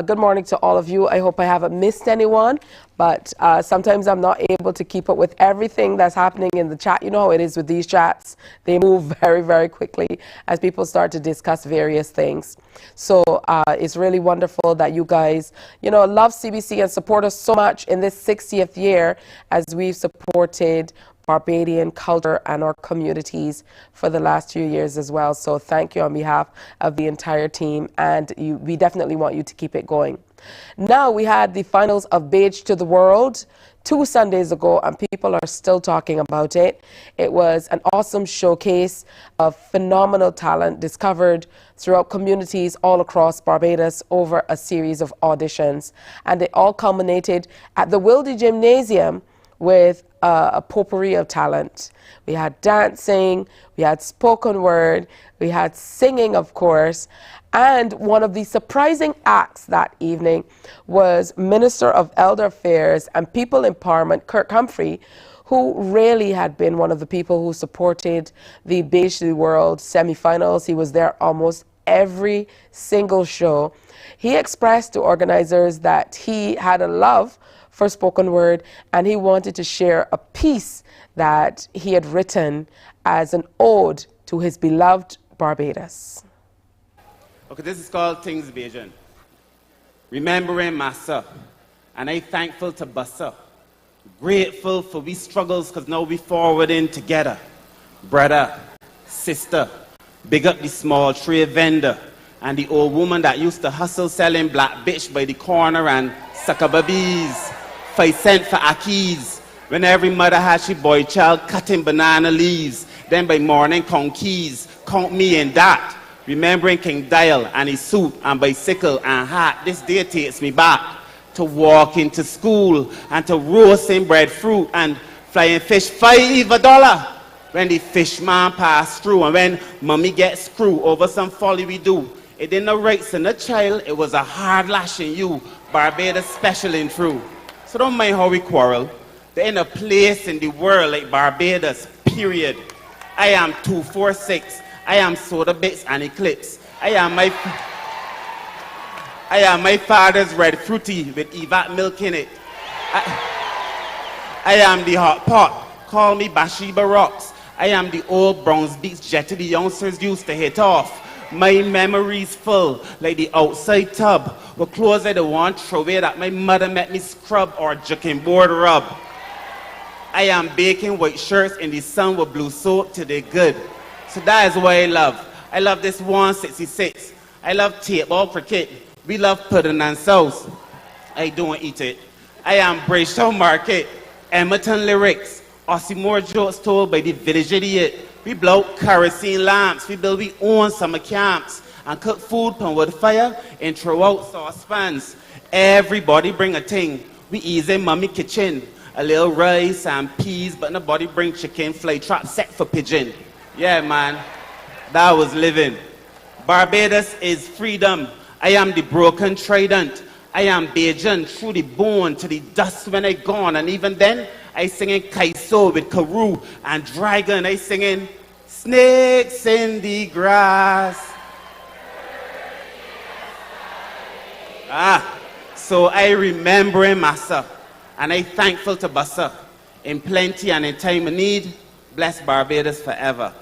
Good morning to all of you. I hope I haven't missed anyone, but sometimes I'm not able to keep up with everything that's happening in the chat. You know how it is with these chats. They move very, very quickly as people start to discuss various things. So it's really wonderful that you guys, you know, love CBC and support us so much in this 60th year as we've supported Barbadian culture and our communities for the last few years as well. So thank you on behalf of the entire team, and we definitely want you to keep it going. Now we had the finals of Beige to the World 2 Sundays ago, and people are still talking about it. It was an awesome showcase of phenomenal talent discovered throughout communities all across Barbados over a series of auditions. And it all culminated at the Wilde Gymnasium with a potpourri of talent. We had dancing, we had spoken word, we had singing, of course, and one of the surprising acts that evening was Minister of Elder Affairs and People Empowerment, Kirk Humphrey, who really had been one of the people who supported the Beige to the World semifinals. He was there almost every single show. He expressed to organizers that he had a love for spoken word, and he wanted to share a piece that he had written as an ode to his beloved Barbados. Okay, this is called Things Vision. Remembering myself, and I thankful to Bussa. Grateful for we struggles, cause now we forwarding together. Brother, sister, big up the small trade vendor, and the old woman that used to hustle selling black bitch by the corner and sucker babies. 5 cents for akis. When every mother had she boy child cutting banana leaves. Then by morning count keys, count me in that. Remembering King Dial and his suit and bicycle and hat. This day takes me back to walking to school and to roasting breadfruit and flying fish $5. When the fishman pass through and when mommy gets screwed over some folly we do. It didn't no rights in a child, it was a hard lashing you. Barbados specialing through. So don't mind how we quarrel. There ain't a place in the world like Barbados, period. I am 246. I am soda bits and eclipse. I am my father's red fruity with Evat milk in it. I am the hot pot. Call me Bathsheba Rocks. I am the old bronze beach jetty the youngsters used to hit off. My memory's full, like the outside tub, with clothes I don't want throw away that my mother met me scrub or jucking board rub. I am baking white shirts in the sun with blue soap till they're good. So that is what I love. I love this 166. I love table cricket. We love pudding and sauce. I don't eat it. I am Braystown Market, Emerton lyrics, Ossimore jokes told by the village idiot. We blow kerosene lamps, we build we own summer camps, and cook food pan wood fire and throw out saucepans. Everybody bring a thing. We ease in mommy kitchen. A little rice and peas, but nobody bring chicken, fly trap set for pigeon. Yeah, man, that was living. Barbados is freedom. I am the broken trident. I am Bajan through the bone to the dust when I gone. And even then, I singing Kaiso with Karoo and Dragon. I singing snakes in the grass. So I remembering myself. And I thankful to Bussa. In plenty and in time of need, bless Barbados forever.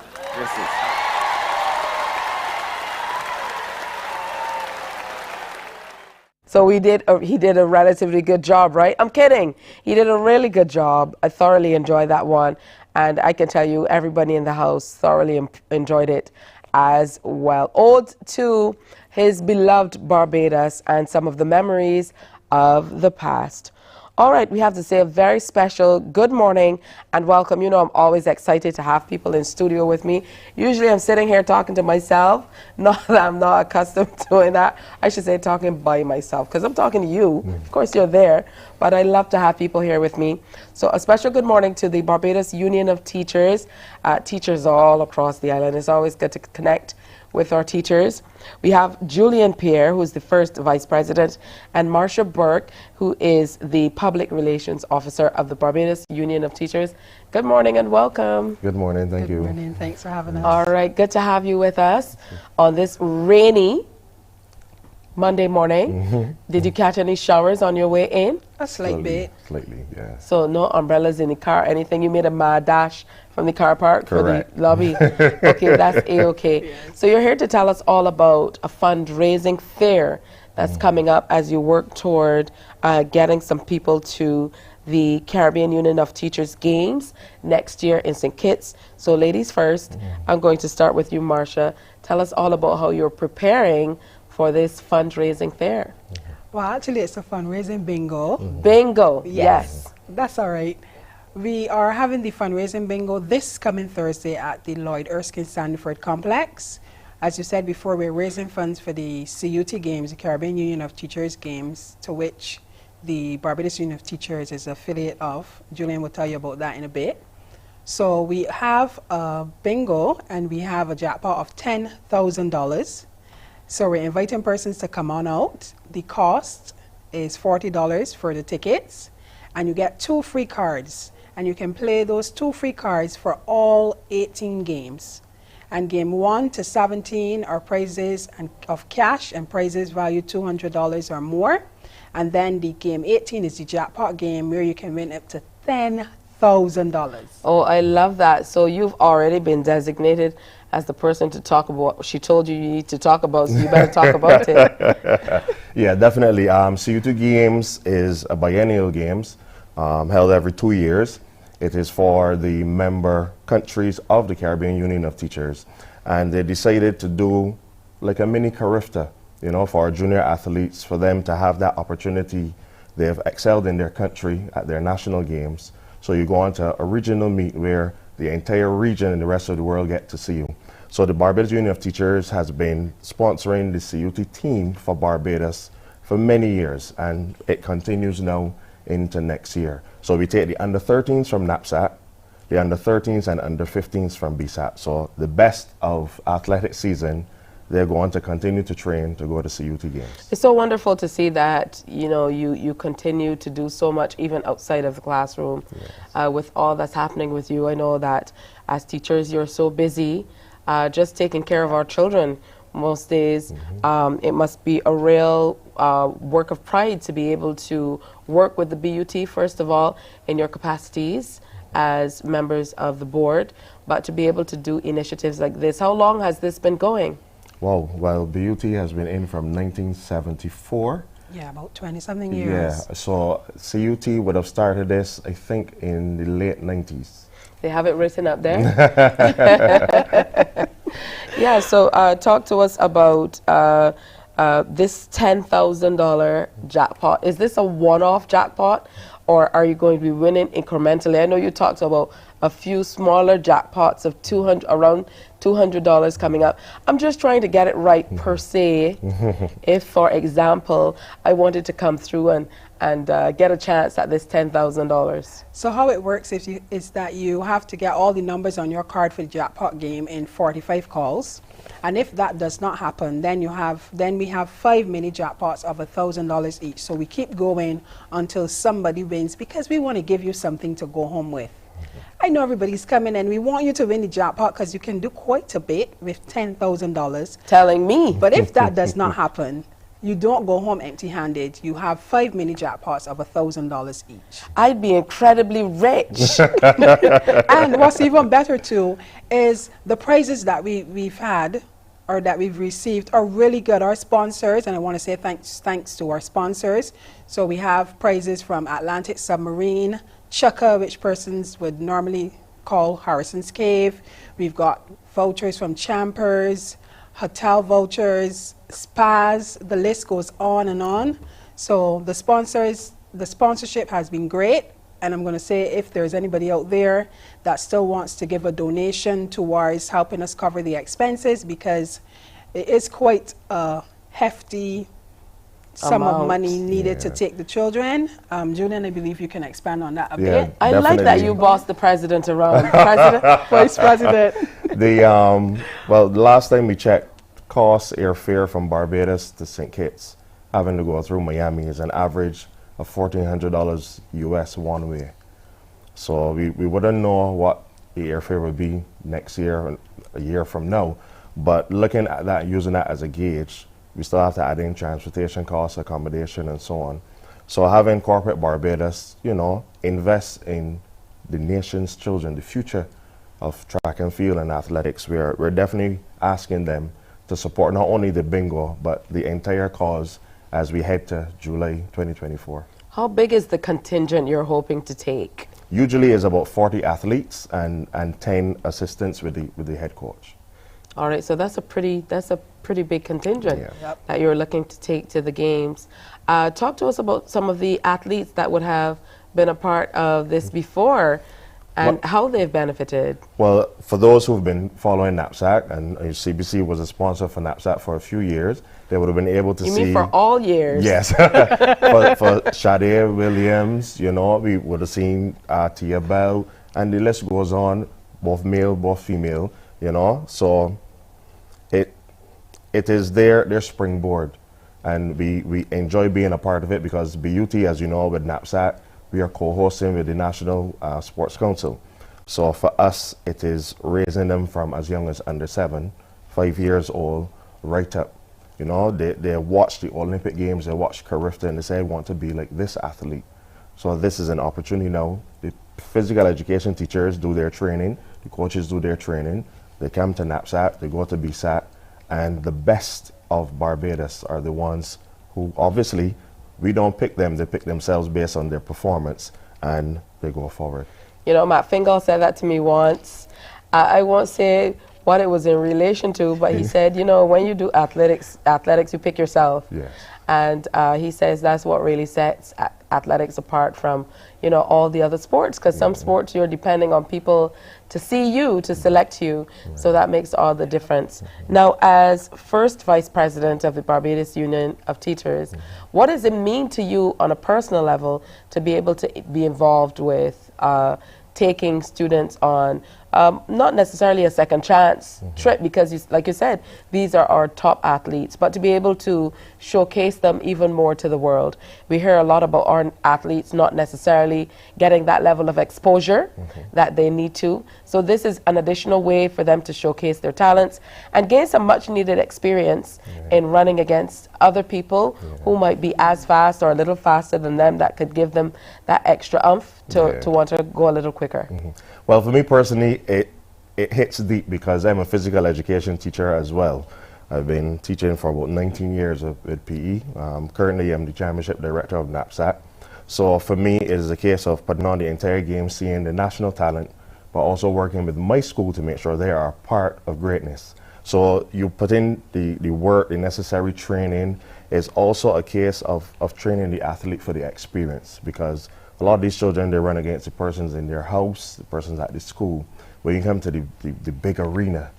So he did a relatively good job, right? I'm kidding. He did a really good job. I thoroughly enjoyed that one. And I can tell you, everybody in the house thoroughly enjoyed it as well. Ode to his beloved Barbados and some of the memories of the past. All right, we have to say a very special good morning and welcome. You know, I'm always excited to have people in studio with me. Usually I'm sitting here talking to myself. Not that I'm not accustomed to doing that. I should say talking by myself because I'm talking to you. Of course, you're there, but I love to have people here with me. So a special good morning to the Barbados Union of Teachers, teachers all across the island. It's always good to connect with our teachers. We have Julian Pierre, who is the first vice president, and Marcia Burke, who is the public relations officer of the Barbados Union of Teachers. Good morning and welcome. Good morning, thank you. Good morning, thanks for having us. All right, good to have you with us on this rainy Monday morning. Did you catch any showers on your way in? A slight bit. Slightly, yeah. So no umbrellas in the car, anything? You made a mad dash from the car park Correct. for the lobby? Okay, that's A-okay. Yes. So you're here to tell us all about a fundraising fair that's coming up as you work toward getting some people to the Caribbean Union of Teachers Games next year in St. Kitts. So ladies first, I'm going to start with you, Marcia. Tell us all about how you're preparing for this fundraising fair. Well, actually, it's a fundraising bingo. Bingo, yes. That's all right. We are having the fundraising bingo this coming Thursday at the Lloyd Erskine Sandiford Complex. As you said before, we're raising funds for the CUT Games, the Caribbean Union of Teachers Games, to which the Barbados Union of Teachers is an affiliate of. Julian will tell you about that in a bit. So we have a bingo and we have a jackpot of $10,000. So we're inviting persons to come on out. The cost is $40 for the tickets, and you get 2 free cards. And you can play those 2 free cards for all 18 games. And game 1 to 17 are prizes of cash and prizes valued $200 or more. And then the game 18 is the jackpot game where you can win up to $10,000. Oh, I love that. So you've already been designated as the person to talk about what she told you need to talk about, so you better talk about it. Yeah, definitely. CU2 Games is a biennial games held every 2 years. It is for the member countries of the Caribbean Union of Teachers. And they decided to do like a mini Carifta, you know, for our junior athletes, for them to have that opportunity. They have excelled in their country at their national games. So you go on to a regional meet where the entire region and the rest of the world get to see you. So the Barbados Union of Teachers has been sponsoring the CUT team for Barbados for many years, and it continues now into next year. So we take the under 13s from NAPSAT, the under 13s and under 15s from BSAT. So the best of athletic season, they're going to continue to train to go to CUT Games. It's so wonderful to see that, you know, you continue to do so much even outside of the classroom. Yes. With all that's happening with you. I know that as teachers you're so busy just taking care of our children most days. It must be a real work of pride to be able to work with the BUT, first of all, in your capacities as members of the board, but to be able to do initiatives like this. How long has this been going? Well, BUT has been in from 1974. Yeah, about 20-something years. Yeah, so CUT would have started this, I think, in the late 90s. They have it written up there. Yeah, so talk to us about this $10,000 jackpot. Is this a one-off jackpot, or are you going to be winning incrementally? I know you talked about a few smaller jackpots of around $200 coming up. I'm just trying to get it right per se. If, for example, I wanted to come through and get a chance at this $10,000. So how it works is that you have to get all the numbers on your card for the jackpot game in 45 calls. And if that does not happen, then we have 5 mini jackpots of $1,000 each. So we keep going until somebody wins, because we want to give you something to go home with. I know everybody's coming, and we want you to win the jackpot because you can do quite a bit with $10,000. Telling me. But if that does not happen, you don't go home empty-handed. You have 5 mini jackpots of $1,000 each. I'd be incredibly rich. And what's even better too is the prizes that we've had or that we've received are really good. Our sponsors, and I want to say thanks to our sponsors. So we have prizes from Atlantic Submarine, Chukka, which persons would normally call Harrison's Cave. We've got vouchers from Champers, hotel vouchers, spas, the list goes on and on. So the sponsorship has been great. And I'm going to say, if there's anybody out there that still wants to give a donation towards helping us cover the expenses, because it is quite a hefty sum of money needed to take the children. Julian, I believe you can expand on that a bit. I like that you bossed the president around. President, vice president. Well, the last time we checked, cost airfare from Barbados to St. Kitts, having to go through Miami, is an average of $1,400 US one way. So we wouldn't know what the airfare would be next year, a year from now. But looking at that, using that as a gauge, we still have to add in transportation costs, accommodation, and so on. So having corporate Barbados, you know, invest in the nation's children, the future of track and field and athletics, we're definitely asking them to support not only the bingo, but the entire cause as we head to July 2024. How big is the contingent you're hoping to take? Usually is about 40 athletes and 10 assistants with the head coach. All right, so that's a pretty big contingent that you're looking to take to the games. Talk to us about some of the athletes that would have been a part of this before and how they've benefited. Well, for those who've been following knapsack, and CBC was a sponsor for knapsack for a few years, they would have been able to see. You mean for all years? Yes. for Sade Williams, you know, we would have seen Tia Bell, and the list goes on, both male, both female, you know. So it is their springboard, and we enjoy being a part of it because BUT, as you know, with knapsack, we are co-hosting with the National Sports Council. So for us, it is raising them from as young as under 7, 5 years old, right up. You know, they watch the Olympic Games, they watch Carifta, and they say, I want to be like this athlete. So this is an opportunity now. The physical education teachers do their training, the coaches do their training, they come to knapsack, they go to BSAT, and the best of Barbados are the ones who, obviously, we don't pick them, they pick themselves based on their performance, and they go forward. You know, Matt Fingal said that to me once. I won't say what it was in relation to, but he said, you know, when you do athletics, you pick yourself. Yes. And he says that's what really sets athletics apart from, you know, all the other sports, because some sports you're depending on people to see you, to select you, so that makes all the difference. Now, as first Vice President of the Barbados Union of Teachers, what does it mean to you on a personal level to be able to be involved with taking students on not necessarily a second chance trip, because like you said, these are our top athletes, but to be able to showcase them even more to the world. We hear a lot about our athletes not necessarily getting that level of exposure that they need to. So this is an additional way for them to showcase their talents and gain some much needed experience in running against other people who might be as fast or a little faster than them, that could give them that extra oomph to want to go a little quicker. Well, for me personally, it hits deep because I'm a physical education teacher as well. I've been teaching for about 19 years with PE. Currently, I'm the championship director of knapsack. So for me, it is a case of putting on the entire game, seeing the national talent, but also working with my school to make sure they are part of greatness. So you put in the work, the necessary training. It's also a case of training the athlete for the experience, because a lot of these children, they run against the persons in their house, the persons at the school. When you come to the big arena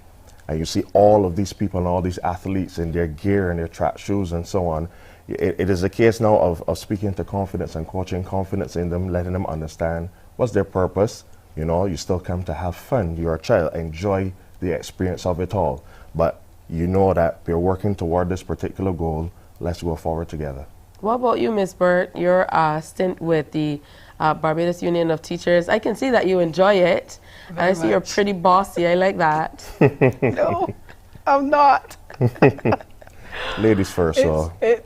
and you see all of these people and all these athletes in their gear and their track shoes and so on, it is a case now of speaking to confidence and coaching confidence in them, letting them understand what's their purpose. You know, you still come to have fun. You're a child, enjoy the experience of it all. But you know that we're working toward this particular goal. Let's go forward together. What about you, Ms. Burt? Your stint with the Barbados Union of Teachers. I can see that you enjoy it. And I see you're pretty bossy. I like that. No, I'm not. Ladies first, so I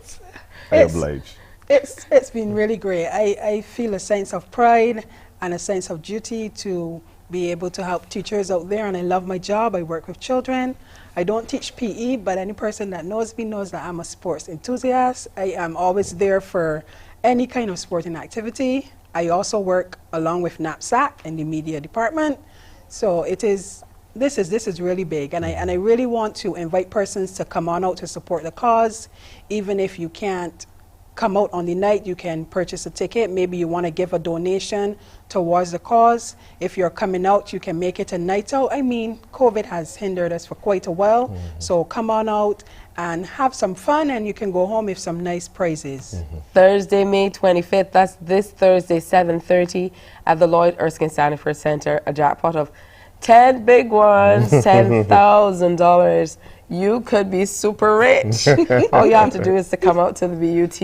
oblige. It's been really great. I feel a sense of pride and a sense of duty to be able to help teachers out there, and I love my job. I work with children. I don't teach PE, but any person that knows me knows that I'm a sports enthusiast. I am always there for any kind of sporting activity. I also work along with knapsack in the media department. So this is really big, and I really want to invite persons to come on out to support the cause. Even if you can't come out on the night, you can purchase a ticket. Maybe you want to give a donation towards the cause. If you're coming out, you can make it a night out. I mean, COVID has hindered us for quite a while, so come on out and have some fun, and you can go home with some nice prizes. Thursday, May 25th, that's this Thursday, 7:30 at the Lloyd Erskine Sanford Center, a jackpot of 10 big ones, $10,000. You could be super rich. All you have to do is to come out to the BUT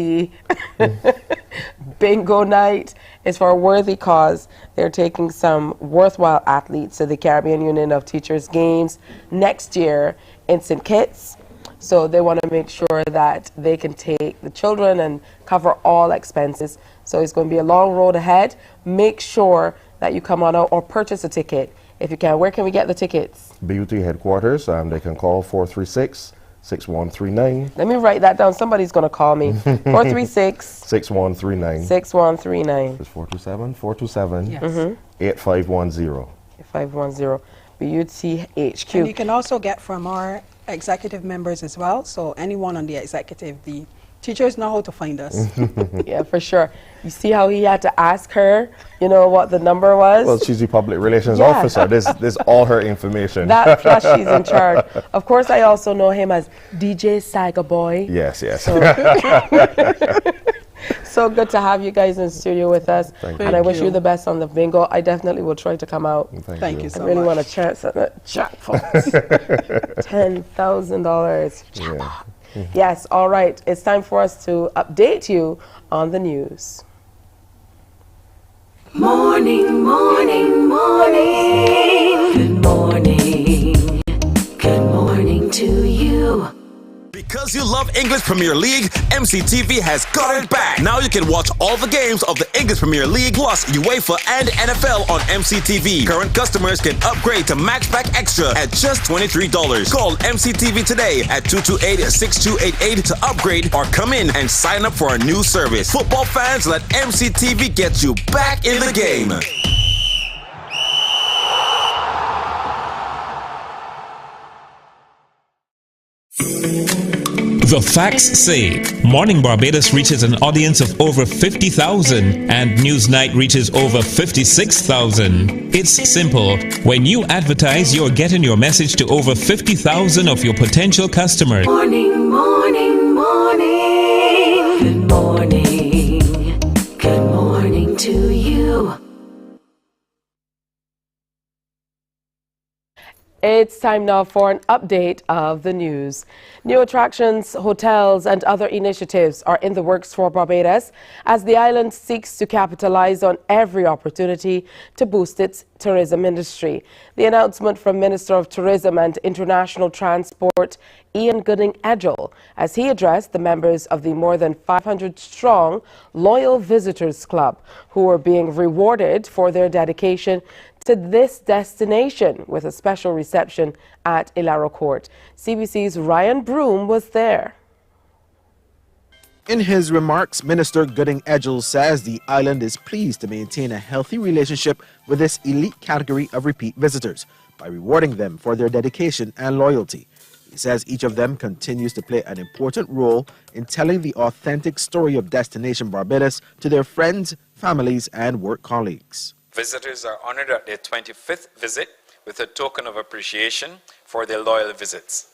bingo night. It's for a worthy cause. They're taking some worthwhile athletes to the Caribbean Union of Teachers Games next year in St. Kitts. So they want to make sure that they can take the children and cover all expenses. So it's going to be a long road ahead. Make sure that you come on out or purchase a ticket if you can. Where can we get the tickets? BUT headquarters. They can call 436-6139. Let me write that down. Somebody's going to call me. 436-6139. 6139. It's 427-427. 8510. 8510. BUT HQ. And you can also get from our executive members as well. So anyone on the executive, the Teachers know how to find us. Yeah, for sure. You see how he had to ask her, you know, what the number was? Well, she's the public relations Yeah. officer. This all her information. That plus she's in charge. Of course, I also know him as DJ Saga Boy. Yes, yes. So good to have you guys in studio with us. Thank and you. I wish you the best on the bingo. I definitely will try to come out. Thank you so I really much. want a chance at that jackpot. $10,000. Jackpot. Yeah. Yes, all right. It's time for us to update you on the news. Morning, morning, morning. Good morning. Good morning to you. Because you love English Premier League, MCTV has got it back. Now you can watch all the games of the English Premier League plus UEFA and NFL on MCTV. Current customers can upgrade to Max Pack Extra at just $23. Call MCTV today at 228-6288 to upgrade or come in and sign up for our new service. Football fans, let MCTV get you back in the game. The facts say Morning Barbados reaches an audience of over 50,000 and Newsnight reaches over 56,000. It's simple. When you advertise, you're getting your message to over 50,000 of your potential customers. Morning, morning, morning. Good morning. Good morning to you. It's time now for an update of the news. New attractions, hotels, and other initiatives are in the works for Barbados as the island seeks to capitalize on every opportunity to boost its tourism industry. The announcement from Minister of Tourism and International Transport, Ian Gooding-Edgell, as he addressed the members of the more than 500-strong Loyal Visitors Club, who are being rewarded for their dedication to this destination with a special reception at Ilaro Court. CBC's Ryan Broom was there. In his remarks, Minister Gooding-Edgell says the island is pleased to maintain a healthy relationship with this elite category of repeat visitors by rewarding them for their dedication and loyalty. He says each of them continues to play an important role in telling the authentic story of Destination Barbados to their friends, families, and work colleagues. Visitors are honored at their 25th visit with a token of appreciation for their loyal visits.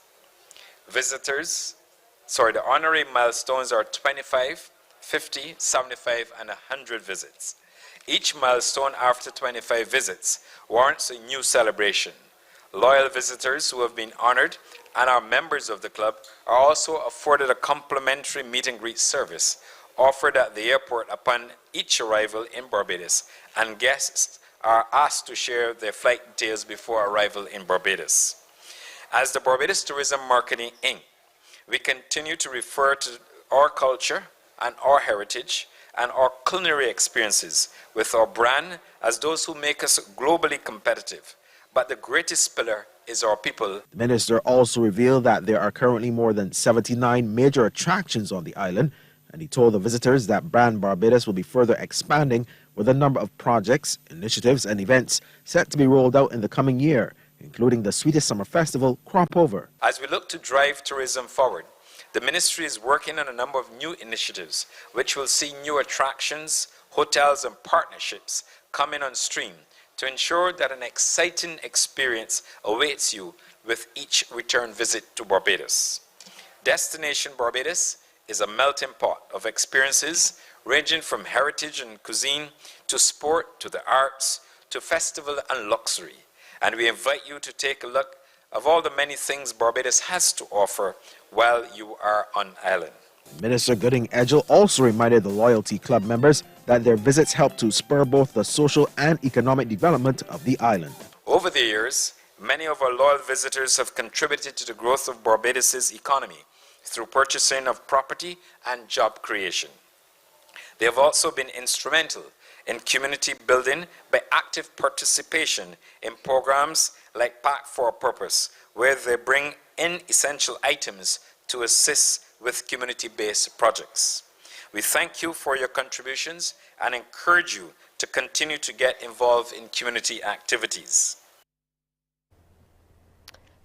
The honorary milestones are 25, 50, 75, and 100 visits. Each milestone after 25 visits warrants a new celebration. Loyal visitors who have been honored and are members of the club are also afforded a complimentary meet and greet service offered at the airport upon each arrival in Barbados, and guests are asked to share their flight details before arrival in Barbados. As the Barbados Tourism Marketing Inc., we continue to refer to our culture and our heritage and our culinary experiences with our brand as those who make us globally competitive. But the greatest pillar is our people. The minister also revealed that there are currently more than 79 major attractions on the island, and he told the visitors that Brand Barbados will be further expanding with a number of projects, initiatives, and events set to be rolled out in the coming year, including the Sweetest Summer Festival, Crop Over. As we look to drive tourism forward, the ministry is working on a number of new initiatives which will see new attractions, hotels, and partnerships coming on stream to ensure that an exciting experience awaits you with each return visit to Barbados. Destination Barbados is a melting pot of experiences ranging from heritage and cuisine to sport to the arts to festival and luxury. And we invite you to take a look of all the many things Barbados has to offer while you are on island. Minister Gooding-Edgell also reminded the Loyalty Club members that their visits help to spur both the social and economic development of the island. Over the years, many of our loyal visitors have contributed to the growth of Barbados's economy through purchasing of property and job creation. They have also been instrumental in community building by active participation in programs like Pack for a Purpose, where they bring in essential items to assist with community-based projects. We thank you for your contributions and encourage you to continue to get involved in community activities.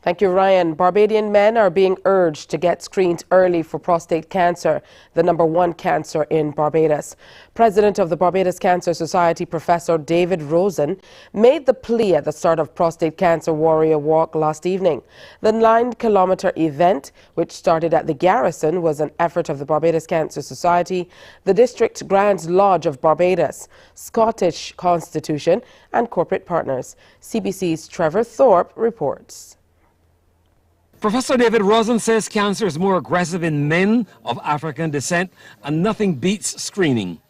Thank you, Ryan. Barbadian men are being urged to get screened early for prostate cancer, the #1 cancer in Barbados. President of the Barbados Cancer Society, Professor David Rosen, made the plea at the start of Prostate Cancer Warrior Walk last evening. The 9-kilometer event, which started at the Garrison, was an effort of the Barbados Cancer Society, the District Grand Lodge of Barbados, Scottish Constitution, and corporate partners. CBC's Trevor Thorpe reports. Professor David Rosen says cancer is more aggressive in men of African descent and nothing beats screening.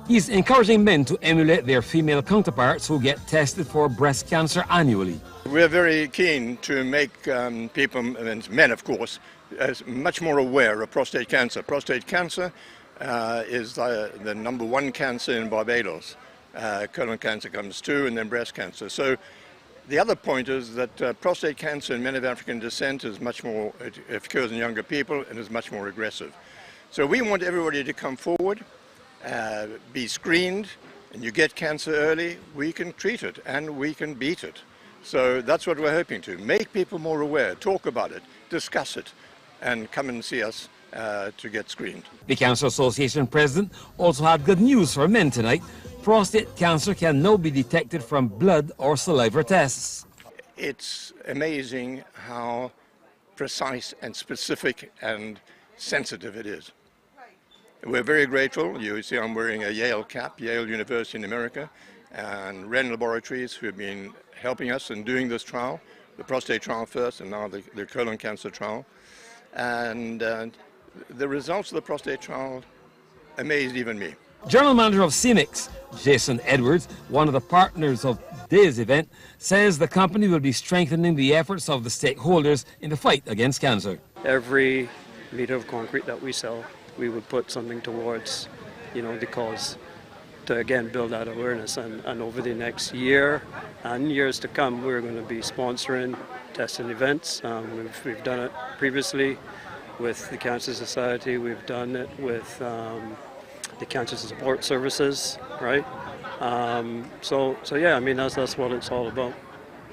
He's encouraging men to emulate their female counterparts who get tested for breast cancer annually. We're very keen to make people, and men of course, much more aware of prostate cancer. Prostate cancer is the #1 cancer in Barbados. Colon cancer comes 2, and then breast cancer. So the other point is that prostate cancer in men of African descent is much more, it occurs in younger people and is much more aggressive. So we want everybody to come forward, be screened, and you get cancer early, we can treat it and we can beat it. So that's what we're hoping to, make people more aware, talk about it, discuss it, and come and see us to get screened. The Cancer Association president also had good news for men tonight. Prostate cancer can now be detected from blood or saliva tests. It's amazing how precise and specific and sensitive it is. We're very grateful. You see I'm wearing a Yale cap, Yale University in America, and Wren Laboratories who have been helping us in doing this trial, the prostate trial first and now the colon cancer trial. And the results of the prostate trial amazed even me. General Manager of CEMIX, Jason Edwards, one of the partners of today's event, says the company will be strengthening the efforts of the stakeholders in the fight against cancer. Every meter of concrete that we sell, we would put something towards, the cause to again build that awareness. And over the next year and years to come, we're going to be sponsoring testing events. We've done it previously with the Cancer Society. We've done it with the Cancer Support Services, right? So yeah, that's what it's all about.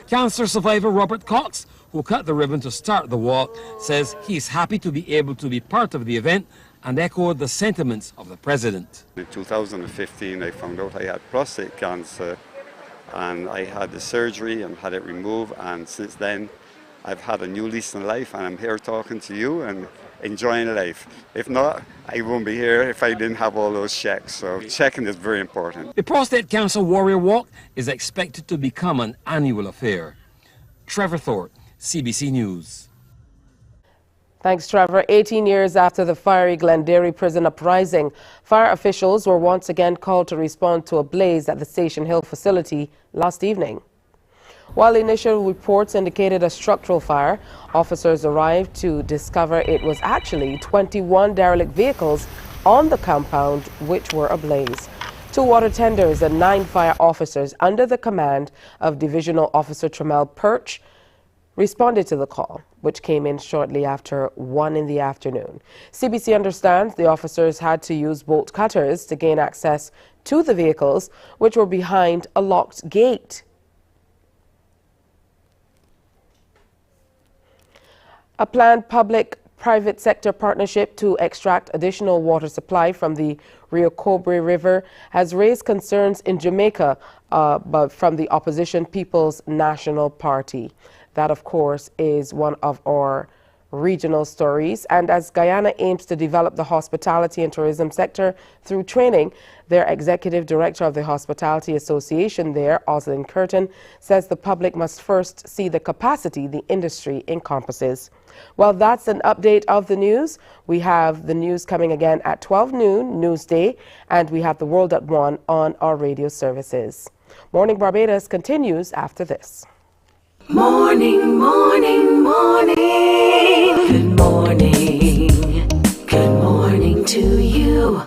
Cancer survivor Robert Cox, who cut the ribbon to start the walk, says he's happy to be able to be part of the event and echoed the sentiments of the president. In 2015, I found out I had prostate cancer, and I had the surgery and had it removed, and since then I've had a new lease in life, and I'm here talking to you and enjoying life. If not, I won't be here if I didn't have all those checks. So checking is very important. The Prostate Cancer Warrior Walk is expected to become an annual affair. Trevor Thorpe, CBC News. Thanks, Trevor. 18 years after the fiery Glenderry prison uprising, fire officials were once again called to respond to a blaze at the Station Hill facility last evening. While initial reports indicated a structural fire, officers arrived to discover it was actually 21 derelict vehicles on the compound which were ablaze. 2 water tenders and 9 fire officers under the command of Divisional Officer Trammell Perch responded to the call, which came in shortly after 1 in the afternoon. CBC understands the officers had to use bolt cutters to gain access to the vehicles, which were behind a locked gate. A planned public-private sector partnership to extract additional water supply from the Rio Cobre River has raised concerns in Jamaica but from the opposition People's National Party. That, of course, is one of our regional stories. And as Guyana aims to develop the hospitality and tourism sector through training, their executive director of the Hospitality Association there, Oslin Curtin, says the public must first see the capacity the industry encompasses. Well, that's an update of the news. We have the news coming again at 12 noon, Newsday, and we have the World at 1 on our radio services. Morning Barbados continues after this. Morning, morning, morning. Good morning. Good morning to you.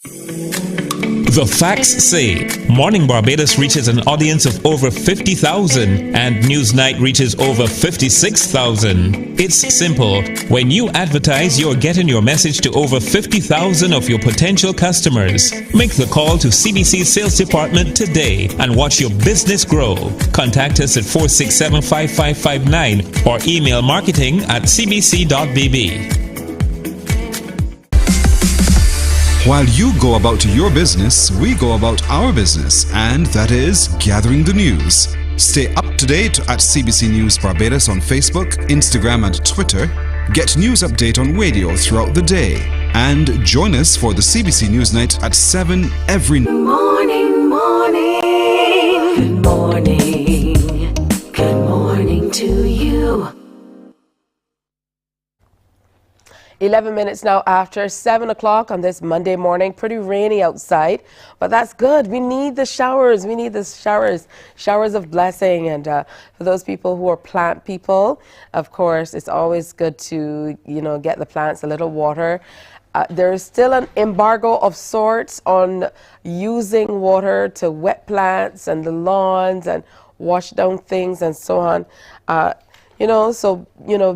The facts say Morning Barbados reaches an audience of over 50,000 and Newsnight reaches over 56,000. It's simple. When you advertise, you're getting your message to over 50,000 of your potential customers. Make the call to CBC Sales Department today and watch your business grow. Contact us at 467-5559 or email marketing@cbc.bb. While you go about your business, we go about our business, and that is gathering the news. Stay up to date at CBC News Barbados on Facebook, Instagram, and Twitter. Get news update on radio throughout the day. And join us for the CBC News Night at 7 every night. Morning, morning. Good morning. Good morning to you. 11 minutes now after 7 o'clock on this Monday morning. Pretty rainy outside, but that's good. We need the showers. We need the showers of blessing. And for those people who are plant people, of course, it's always good to, get the plants a little water. There is still an embargo of sorts on using water to wet plants and the lawns and wash down things and so on.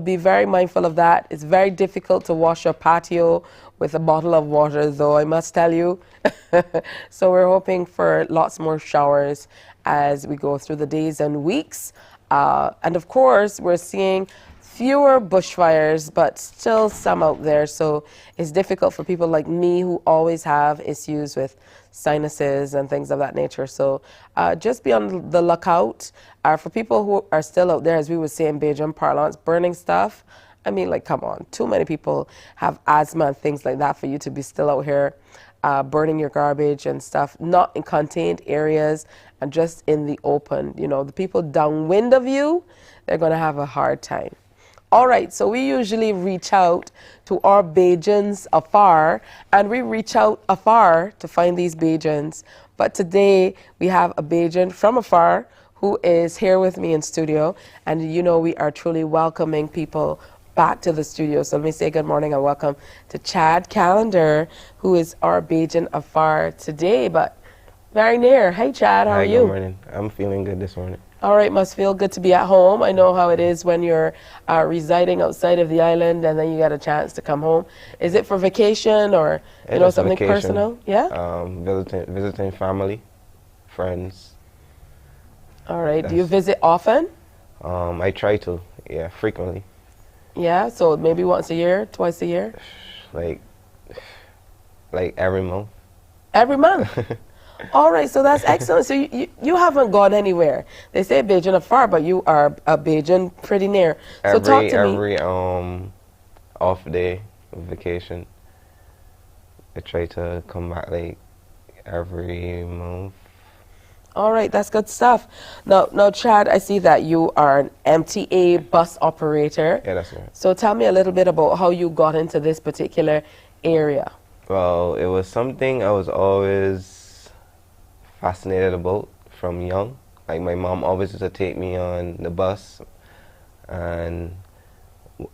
Be very mindful of that. It's very difficult to wash your patio with a bottle of water, though, I must tell you. So we're hoping for lots more showers as we go through the days and weeks. And of course, we're seeing fewer bushfires, but still some out there. So it's difficult for people like me who always have issues with sinuses and things of that nature. So just be on the lookout. For people who are still out there, as we would say in Bajan parlance, burning stuff. I mean, come on. Too many people have asthma and things like that for you to be still out here burning your garbage and stuff, not in contained areas and just in the open. The people downwind of you, they're going to have a hard time. All right, so we usually reach out to our Bajans afar, and we reach out afar to find these Bajans. But today we have a Bajan from afar who is here with me in studio, and we are truly welcoming people back to the studio. So let me say good morning and welcome to Chad Callender, who is our Bajan afar today, but very near. Hey Chad, how are you? Good morning. I'm feeling good this morning. All right, must feel good to be at home. I know how it is when you're residing outside of the island and then you get a chance to come home. Is it for vacation or something vacation. Personal? Yeah. Visiting family, friends. All right. Do you visit often? I try to. Yeah, frequently. Yeah. So maybe once a year, twice a year. Like every month. Every month. All right, so that's excellent. So you haven't gone anywhere. They say Bajan afar, but you are a Bajan pretty near. So talk to me. Every off day, vacation, I try to come back every month. All right, that's good stuff. Now, Chad, I see that you are an MTA bus operator. Yeah, that's right. So tell me a little bit about how you got into this particular area. Well, it was something I was always fascinated about from young. My mom always used to take me on the bus, and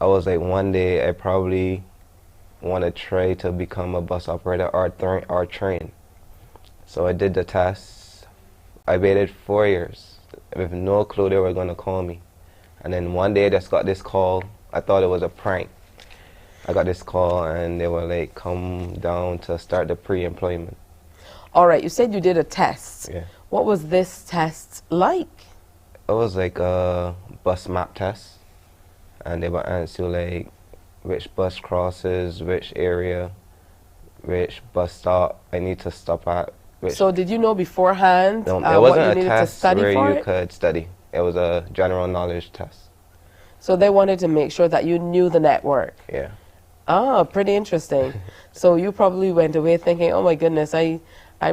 I was one day I probably want to try to become a bus operator or train. So I did the test. I waited 4 years with no clue they were going to call me. And then one day I just got this call. I thought it was a prank. I got this call and they were come down to start the pre-employment. All right, you said you did a test. Yeah. What was this test like? It was a bus map test. And they would answer which bus crosses, which area, which bus stop I need to stop at. So did you know beforehand No, it what wasn't you needed a test to study where for you it? could study. It was a general knowledge test. So they wanted to make sure that you knew the network. Yeah. Ah, pretty interesting. So you probably went away thinking, oh my goodness, I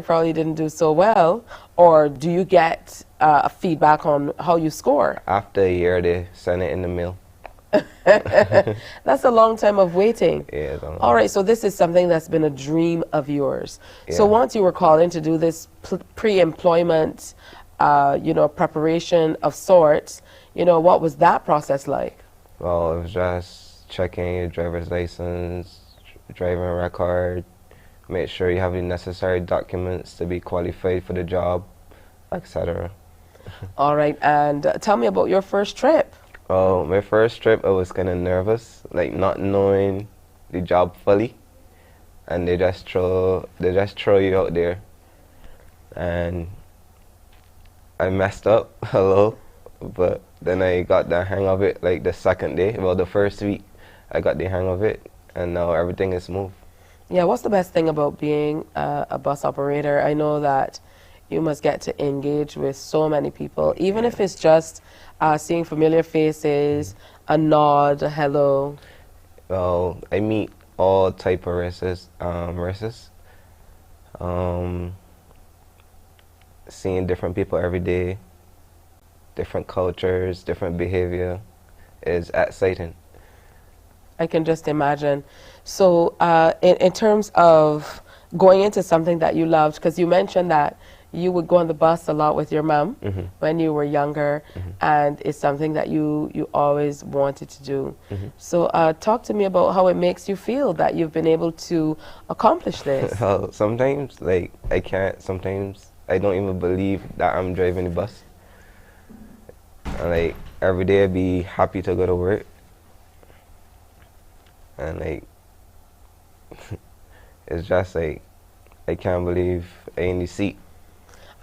probably didn't do so well. Or do you get feedback on how you score? After a year, they sent it in the mail. That's a long time of waiting. Yeah, it's a long All right, so this is something that's been a dream of yours. Yeah. So once you were called in to do this pre-employment, preparation of sorts, what was that process like? Well, it was just checking your driver's license, driving record, make sure you have the necessary documents to be qualified for the job, etc. All right, and tell me about your first trip. Well, my first trip, I was kind of nervous, like not knowing the job fully, and they just throw you out there, and I messed up a little, but then I got the hang of it. Like the second day, well, the first week, I got the hang of it, and now everything is smooth. Yeah, what's the best thing about being a bus operator? I know that you must get to engage with so many people, even if it's just seeing familiar faces, a nod, a hello. Well, I meet all type of races. Seeing different people every day, different cultures, different behavior is exciting. I can just imagine. So in terms of going into something that you loved, because you mentioned that you would go on the bus a lot with your mom when you were younger, and it's something that you always wanted to do. So talk to me about how it makes you feel that you've been able to accomplish this. Well, sometimes, like, I can't, sometimes I don't even believe that I'm driving the bus. And, like, every day I'd be happy to go to work. And, like, it's just like, I can't believe I'm in the seat.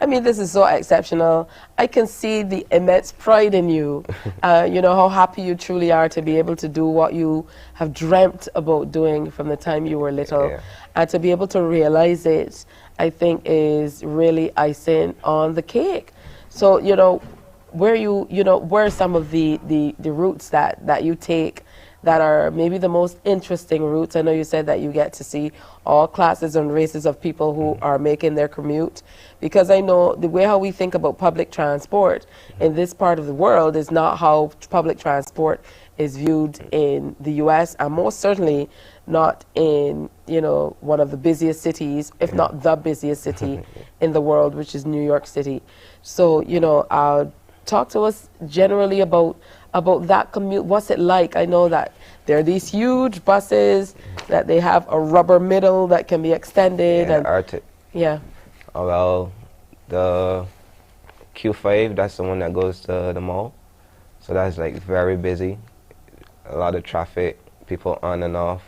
I mean, this is so exceptional. I can see the immense pride in you. You know, how happy you truly are to be able to do what you have dreamt about doing from the time you were little. Yeah. And to be able to realize it, I think, is really icing on the cake. So, you know, where are some of the routes that you take that are maybe the most interesting routes? I know you said that you get to see all classes and races of people who are making their commute, because I know the way how we think about public transport in this part of the world is not how public transport is viewed in the US, and most certainly not in, you know, one of the busiest cities, if not the busiest city in the world, which is New York City. So, you know, talk to us generally about that commute. What's it like? I know that there are these huge buses that they have a rubber middle that can be extended. Yeah, and Arctic. Yeah. Oh, well, the Q5, that's the one that goes to the mall. So that's like very busy. A lot of traffic, people on and off.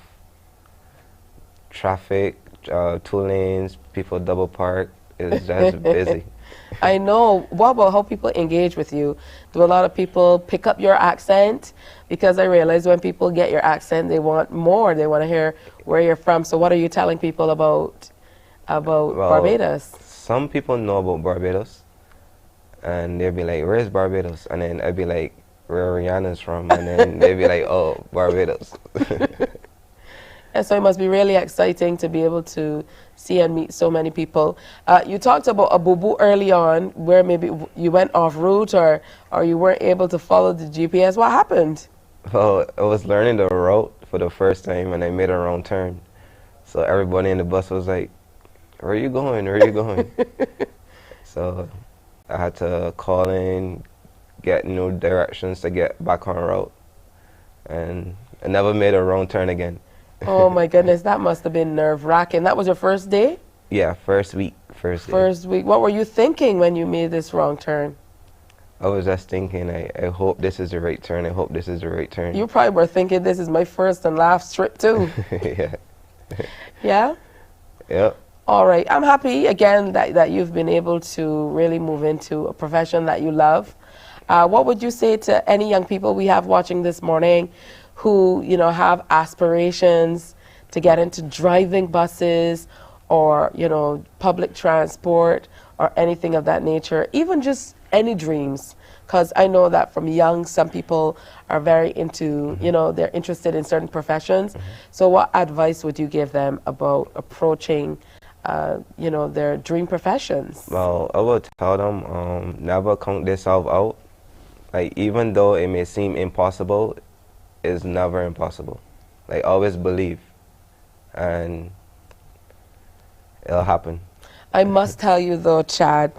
Traffic, 2 lanes, people double park. It's just busy. I know. What about how people engage with you? Do a lot of people pick up your accent? Because I realize when people get your accent, they want more. They want to hear where you're from. So what are you telling people about Well, Barbados? Some people know about Barbados, and they'll be like, "Where's Barbados?" And then I'd be like, "Where Rihanna's from?" And then they'd be like, "Oh, Barbados." And so it must be really exciting to be able to see and meet so many people. You talked about Abubu early on, where maybe you went off route or you weren't able to follow the GPS. What happened? Well, I was learning the route for the first time, and I made a wrong turn. So everybody in the bus was like, "Where are you going? Where are you going?" So I had to call in, get new directions to get back on route. And I never made a wrong turn again. Oh my goodness, that must have been nerve-wracking. That was your first day? Yeah, first week. First day. First week. What were you thinking when you made this wrong turn? I was just thinking, I hope this is the right turn. I hope this is the right turn. You probably were thinking, this is my first and last trip too. Yeah. Yeah? Yep. All right. I'm happy, again, that you've been able to really move into a profession that you love. What would you say to any young people we have watching this morning who, you know, have aspirations to get into driving buses or, you know, public transport or anything of that nature, even just any dreams? Because I know that from young, some people are very into, you know, they're interested in certain professions. So what advice would you give them about approaching, you know, their dream professions? Well, I would tell them, never count themselves out. Like, even though it may seem impossible, it's never impossible. Like, always believe, and it'll happen. I must tell you though, Chad,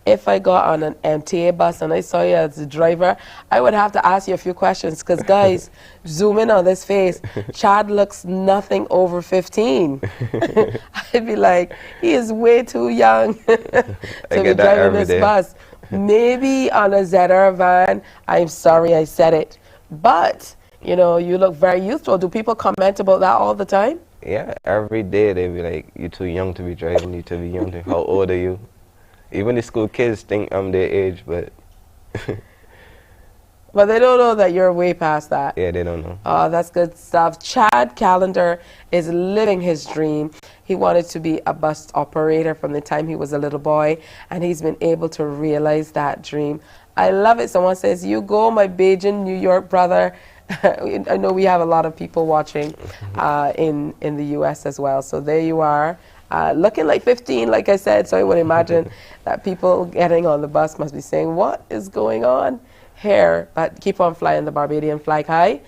if I got on an MTA bus and I saw you as the driver, I would have to ask you a few questions because, guys, zoom in on this face. Chad looks nothing over 15. I'd be like, he is way too young to be driving this bus. Maybe on a ZR van, I'm sorry I said it. But, you know, you look very youthful. Do people comment about that all the time? Yeah, every day they be like, you're too young to be driving, you're too young to, how old are you? Even the school kids think I'm their age, but... But they don't know that you're way past that. Yeah, they don't know. Oh, that's good stuff. Chad Callender is living his dream. He wanted to be a bus operator from the time he was a little boy, and he's been able to realize that dream. I love it. Someone says, you go, my Beijing, New York brother. I know we have a lot of people watching in the U.S. as well. So there you are, looking like 15, like I said. So I would imagine that people getting on the bus must be saying, what is going on here? But keep on flying the Barbadian flag high.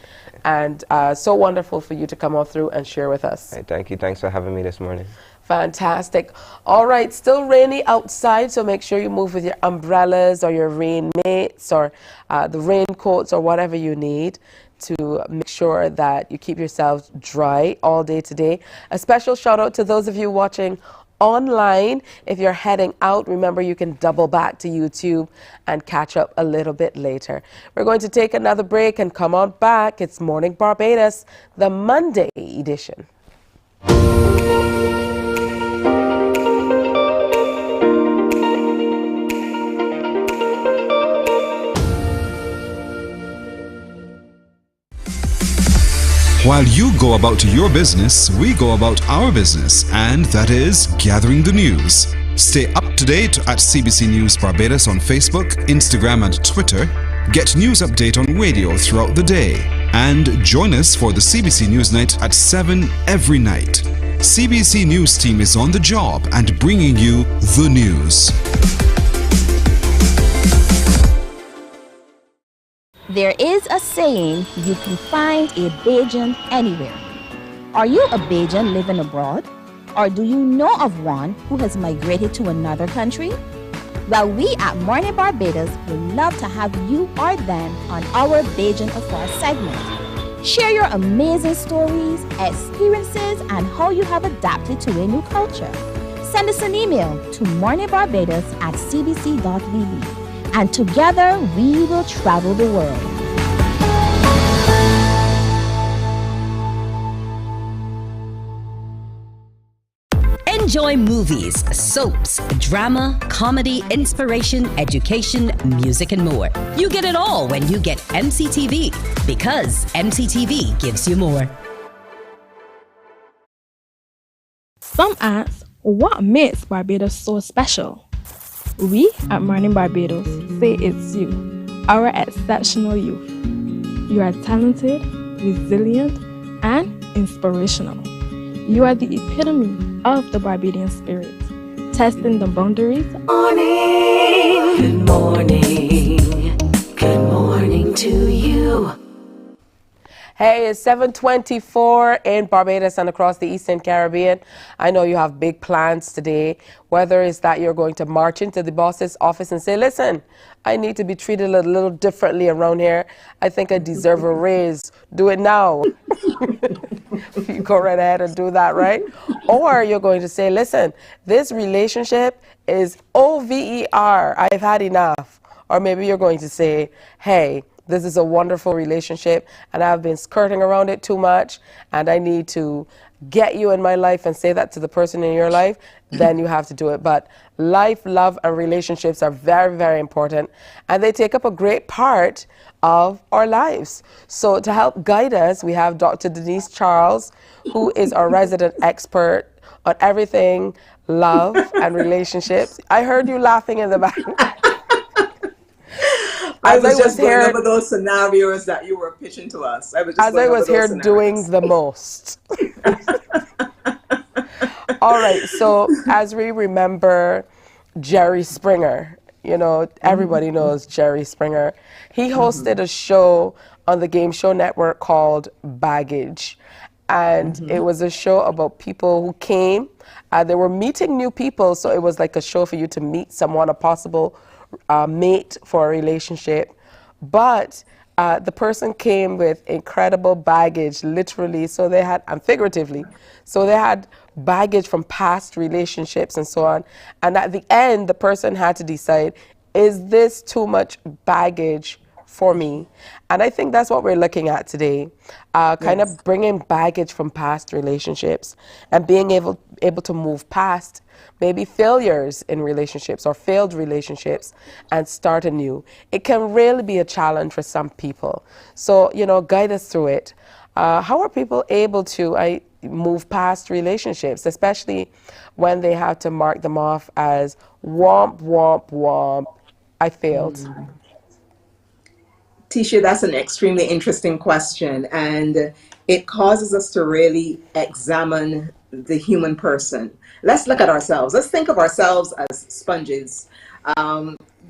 And so wonderful for you to come on through and share with us. Hey, thank you. Thanks for having me this morning. Fantastic. All right, still rainy outside, so make sure you move with your umbrellas or your rain mates or the raincoats or whatever you need to make sure that you keep yourselves dry all day today. A special shout out to those of you watching online. If you're heading out, remember you can double back to YouTube and catch up a little bit later. We're going to take another break and come on back. It's Morning Barbados, the Monday edition. While you go about your business, we go about our business, and that is gathering the news. Stay up to date at CBC News Barbados on Facebook, Instagram and Twitter. Get news update on radio throughout the day. And join us for the CBC News Night at 7 every night. CBC News team is on the job and bringing you the news. There is a saying, you can find a Bajan anywhere. Are you a Bajan living abroad? Or do you know of one who has migrated to another country? Well, we at Mornin Barbados would love to have you or them on our Bajan Affair segment. Share your amazing stories, experiences, and how you have adapted to a new culture. Send us an email to morninbarbados@cbc.vb. And together we will travel the world. Enjoy movies, soaps, drama, comedy, inspiration, education, music, and more. You get it all when you get MCTV, because MCTV gives you more. Some ask, what makes Barbados so special? We at Mornin Barbados say it's you, our exceptional youth. You are talented, resilient, and inspirational. You are the epitome of the Barbadian spirit, testing the boundaries. Morning, good morning, good morning to you. Hey, it's 7:24 in Barbados and across the Eastern Caribbean. I know you have big plans today, whether it's that you're going to march into the boss's office and say, listen, I need to be treated a little differently around here. I think I deserve a raise. Do it now. You go right ahead and do that, right? Or you're going to say, listen, this relationship is over. I've had enough. Or maybe you're going to say, hey, this is a wonderful relationship and I've been skirting around it too much and I need to get you in my life and say that to the person in your life, then you have to do it. But life, love, and relationships are very, very important and they take up a great part of our lives. So to help guide us, we have Dr. Denise Charles, who is our resident expert on everything love and relationships. I heard you laughing in the back. I was just going over those scenarios that you were pitching to us. I was here doing the most. All right, so as we remember Jerry Springer, you know, everybody knows Jerry Springer. He hosted a show on the Game Show Network called Baggage. And it was a show about people who came They were meeting new people, so it was like a show for you to meet someone, a possible mate for a relationship. But the person came with incredible baggage, literally, so they had, and figuratively, so they had baggage from past relationships and so on. And at the end, the person had to decide, is this too much baggage for me? And I think that's what we're looking at today, kind of bringing baggage from past relationships and being able to move past maybe failures in relationships or failed relationships and start anew. It can really be a challenge for some people. So, you know, guide us through it. How are people able to move past relationships, especially when they have to mark them off as womp, womp, womp, I failed? Tisha, that's an extremely interesting question, and it causes us to really examine the human person. Let's look at ourselves. Let's think of ourselves as sponges.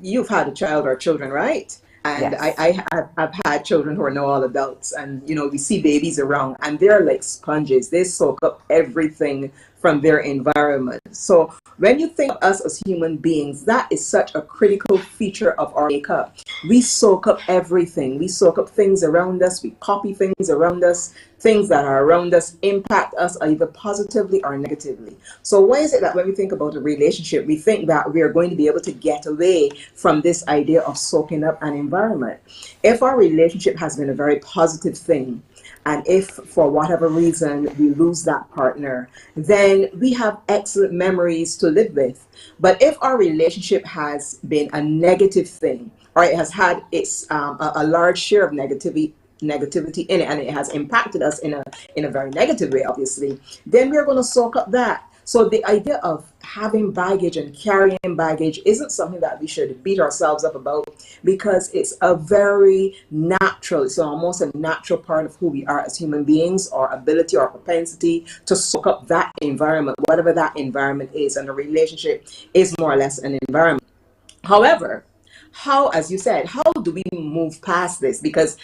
You've had a child or children, right? And Yes. I've had children who are now all adults, and you know, we see babies around and they're like sponges. They soak up everything from their environment. So when you think of us as human beings, that is such a critical feature of our makeup. We soak up everything. We soak up things around us. We copy things around us. Things that are around us impact us either positively or negatively. So why is it that when we think about a relationship, we think that we are going to be able to get away from this idea of soaking up an environment? If our relationship has been a very positive thing, and if for whatever reason we lose that partner, then we have excellent memories to live with. But if our relationship has been a negative thing, or it has had a large share of negativity in it, and it has impacted us in a very negative way, obviously, then we're going to soak up that. So the idea of having baggage and carrying baggage isn't something that we should beat ourselves up about, because it's a very natural, it's almost a natural part of who we are as human beings, our ability or propensity to soak up that environment, whatever that environment is, and a relationship is more or less an environment. However, how, as you said, how do we move past this? Because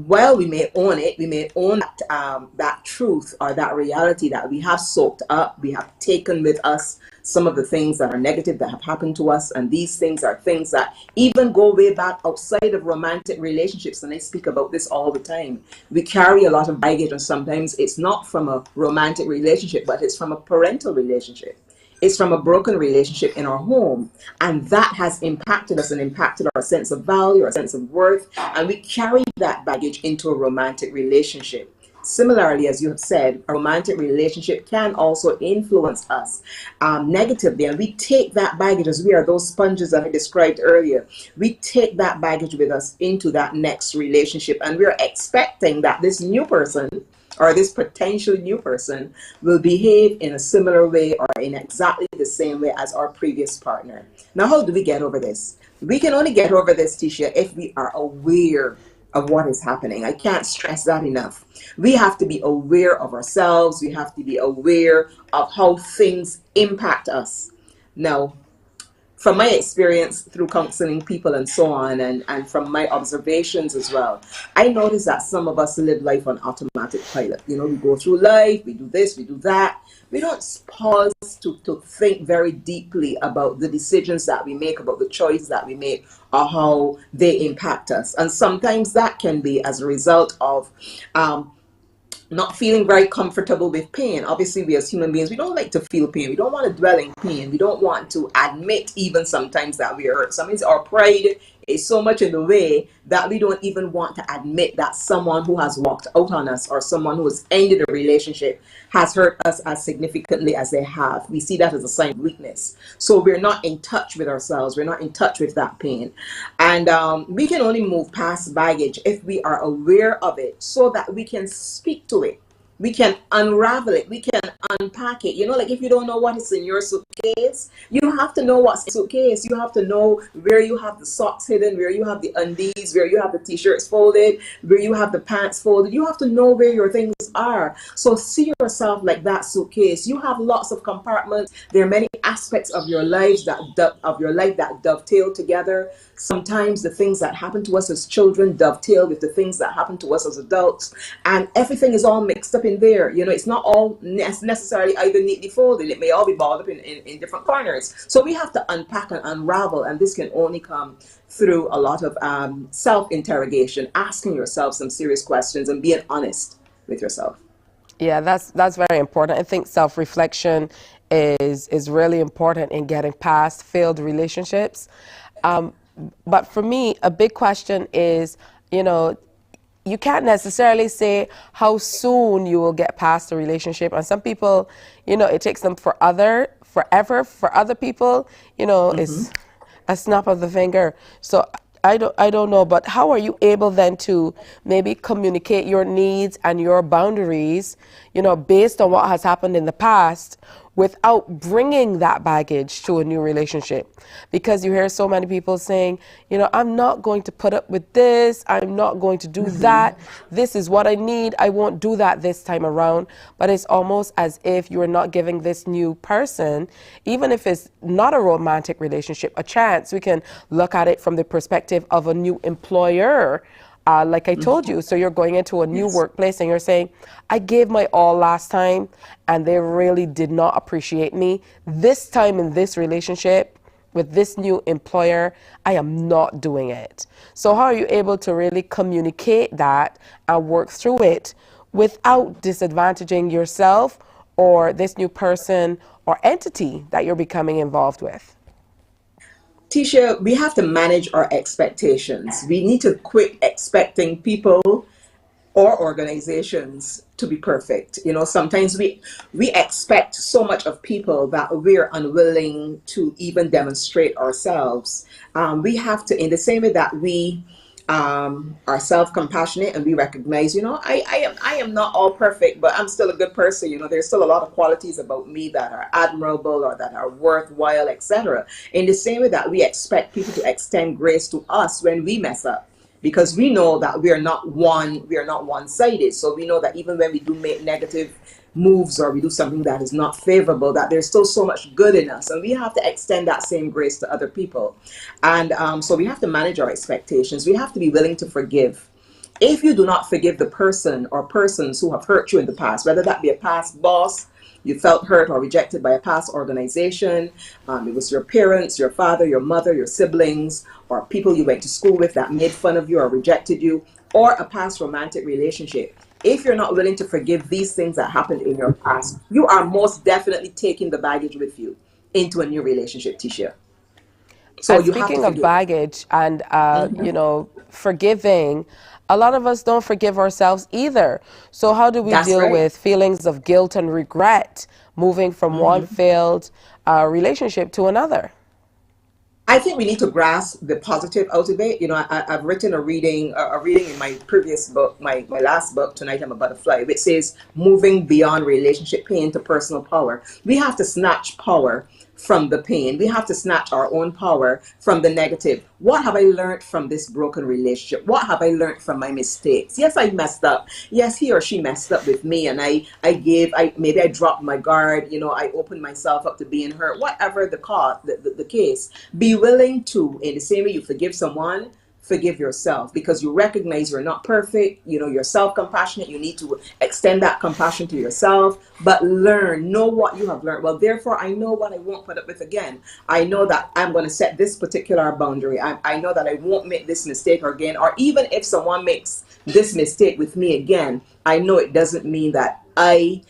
while we may own it, we may own that truth or that reality that we have soaked up, we have taken with us some of the things that are negative that have happened to us, and these things are things that even go way back outside of romantic relationships, and I speak about this all the time. We carry a lot of baggage, and sometimes it's not from a romantic relationship, but it's from a parental relationship. It's from a broken relationship in our home, and that has impacted us and impacted our sense of value, our sense of worth, and we carry that baggage into a romantic relationship. Similarly, as you have said, a romantic relationship can also influence us negatively, and we take that baggage, as we are those sponges that I described earlier. We take that baggage with us into that next relationship, and we're expecting that this new person, or this potential new person, will behave in a similar way or in exactly the same way as our previous partner. Now, how do we get over this? We can only get over this, Tisha, if we are aware of what is happening. I can't stress that enough. We have to be aware of ourselves. We have to be aware of how things impact us. Now, from my experience through counseling people and so on, and from my observations as well, I noticed that some of us live life on automatic pilot. You know, we go through life, we do this, we do that. We don't pause to think very deeply about the decisions that we make, about the choices that we make, or how they impact us. And sometimes that can be as a result of not feeling very comfortable with pain. Obviously, we as human beings, we don't like to feel pain. We don't want to dwell in pain. We don't want to admit even sometimes that we are hurt. Sometimes our pride is so much in the way that we don't even want to admit that someone who has walked out on us or someone who has ended a relationship has hurt us as significantly as they have. We see that as a sign of weakness. So we're not in touch with ourselves. We're not in touch with that pain. And we can only move past baggage if we are aware of it, so that we can speak to it. We can unravel it. We can unpack it. You know, like if you don't know what is in your suitcase, you have to know what's in the suitcase. You have to know where you have the socks hidden, where you have the undies, where you have the t-shirts folded, where you have the pants folded. You have to know where your things are. So see yourself like that suitcase. You have lots of compartments. There are many aspects of your lives that dovetail together. Sometimes the things that happen to us as children dovetail with the things that happen to us as adults, and everything is all mixed up in there. It's not all necessarily either neatly folded. It may all be balled up in different corners. So we have to unpack and unravel, and this can only come through a lot of self-interrogation, asking yourself some serious questions and being honest with yourself. Yeah, that's very important. I think self-reflection is really important in getting past failed relationships. But for me, a big question is, you can't necessarily say how soon you will get past a relationship. And some people, it takes them forever. For other people, it's a snap of the finger. So I don't know, but how are you able then to maybe communicate your needs and your boundaries, based on what has happened in the past, without bringing that baggage to a new relationship? Because you hear so many people saying, I'm not going to put up with this, I'm not going to do that, this is what I need, I won't do that this time around. But it's almost as if you are not giving this new person, even if it's not a romantic relationship, a chance. We can look at it from the perspective of a new employer. Like I told you, so you're going into a new workplace and you're saying, I gave my all last time and they really did not appreciate me. This time in this relationship with this new employer, I am not doing it. So how are you able to really communicate that and work through it without disadvantaging yourself or this new person or entity that you're becoming involved with? Tisha, we have to manage our expectations. We need to quit expecting people or organizations to be perfect. Sometimes we expect so much of people that we're unwilling to even demonstrate ourselves. We have to, in the same way that we are self-compassionate and we recognize, I am not all perfect, but I'm still a good person. There's still a lot of qualities about me that are admirable or that are worthwhile, etc. In the same way that we expect people to extend grace to us when we mess up, because we know that we are not one-sided. So we know that even when we do make negative moves or we do something that is not favorable, that there's still so much good in us, and we have to extend that same grace to other people. And so we have to manage our expectations. We have to be willing to forgive. If you do not forgive the person or persons who have hurt you in the past, whether that be a past boss, you felt hurt or rejected by a past organization, it was your parents, your father, your mother, your siblings, or people you went to school with that made fun of you or rejected you, or a past romantic relationship. If you're not willing to forgive these things that happened in your past, you are most definitely taking the baggage with you into a new relationship, Tisha. So and speaking of baggage and, forgiving, a lot of us don't forgive ourselves either. So how do we deal with feelings of guilt and regret moving from one failed relationship to another? I think we need to grasp the positive out of it. I've written a reading in my previous book, my last book, Tonight I'm a Butterfly, which says moving beyond relationship pain to personal power. We have to snatch power from the pain. We have to snatch our own power from the negative. What have I learned from this broken relationship? What have I learned from my mistakes? Yes, I messed up. Yes, he or she messed up with me, and maybe I dropped my guard. I opened myself up to being hurt. Whatever the case, be willing to, in the same way you forgive someone, forgive yourself, because you recognize you're not perfect. You're self-compassionate. You need to extend that compassion to yourself, but know what you have learned. Well, therefore, I know what I won't put up with again. I know that I'm going to set this particular boundary. I know that I won't make this mistake again, or even if someone makes this mistake with me again, I know it doesn't mean that I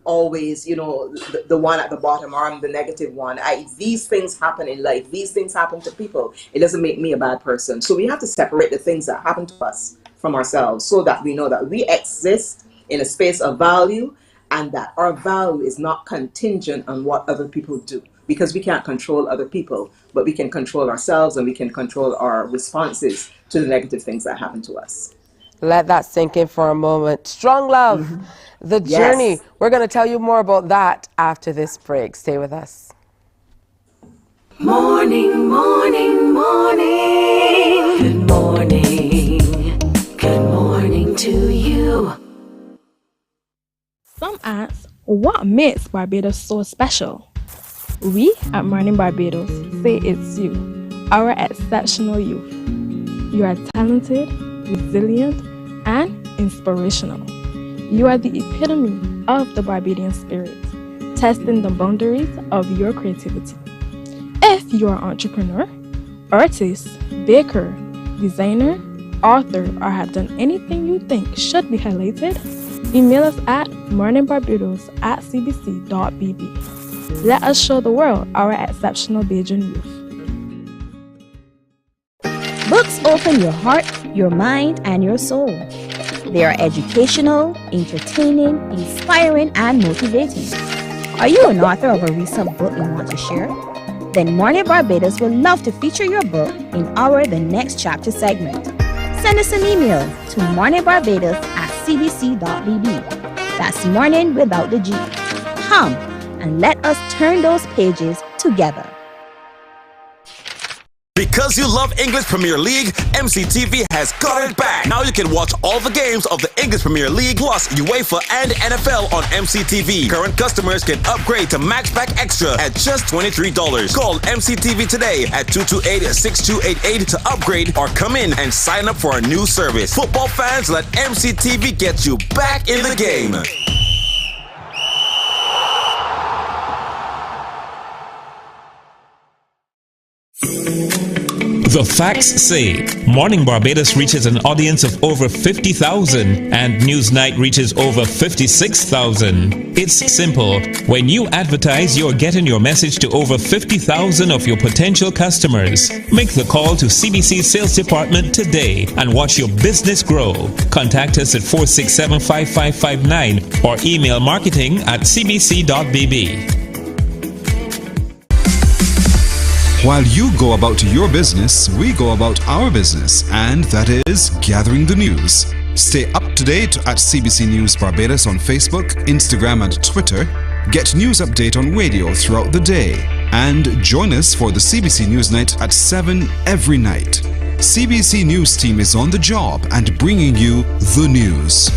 always, the one at the bottom, or I'm the negative one. These things happen in life. These things happen to people. It doesn't make me a bad person. So we have to separate the things that happen to us from ourselves, so that we know that we exist in a space of value, and that our value is not contingent on what other people do, because we can't control other people, but we can control ourselves, and we can control our responses to the negative things that happen to us. Let that sink in for a moment. Strong love, the journey. Yes. We're going to tell you more about that after this break. Stay with us. Morning, morning, morning. Good morning. Good morning to you. Some ask, what makes Barbados so special? We at Mornin Barbados say it's you, our exceptional youth. You are talented, resilient, and inspirational. You are the epitome of the Barbadian spirit, testing the boundaries of your creativity. If you are an entrepreneur, artist, baker, designer, author, or have done anything you think should be highlighted, email us at morninbarbados@cbc.bb. Let us show the world our exceptional Bajan youth. Books open your heart, your mind, and your soul. They are educational, entertaining, inspiring, and motivating. Are you an author of a recent book you want to share? Then Mornin Barbados would love to feature your book in our The Next Chapter segment. Send us an email to morninbarbados@cbc.bb. That's morning without the G. Come and let us turn those pages together. Because you love English Premier League, MCTV has got it back. Now you can watch all the games of the English Premier League plus UEFA and NFL on MCTV. Current customers can upgrade to Matchback Extra at just $23. Call MCTV today at 228-6288 to upgrade or come in and sign up for our new service. Football fans, let MCTV get you back in the game. The facts say Morning Barbados reaches an audience of over 50,000 and Newsnight reaches over 56,000. It's simple. When you advertise, you're getting your message to over 50,000 of your potential customers. Make the call to CBC Sales Department today and watch your business grow. Contact us at 467-5559 or email marketing@cbc.bb. While you go about your business, we go about our business, and that is gathering the news. Stay up to date at CBC News Barbados on Facebook, Instagram, and Twitter. Get news update on radio throughout the day. And join us for the CBC News Night at 7 every night. CBC News team is on the job and bringing you the news.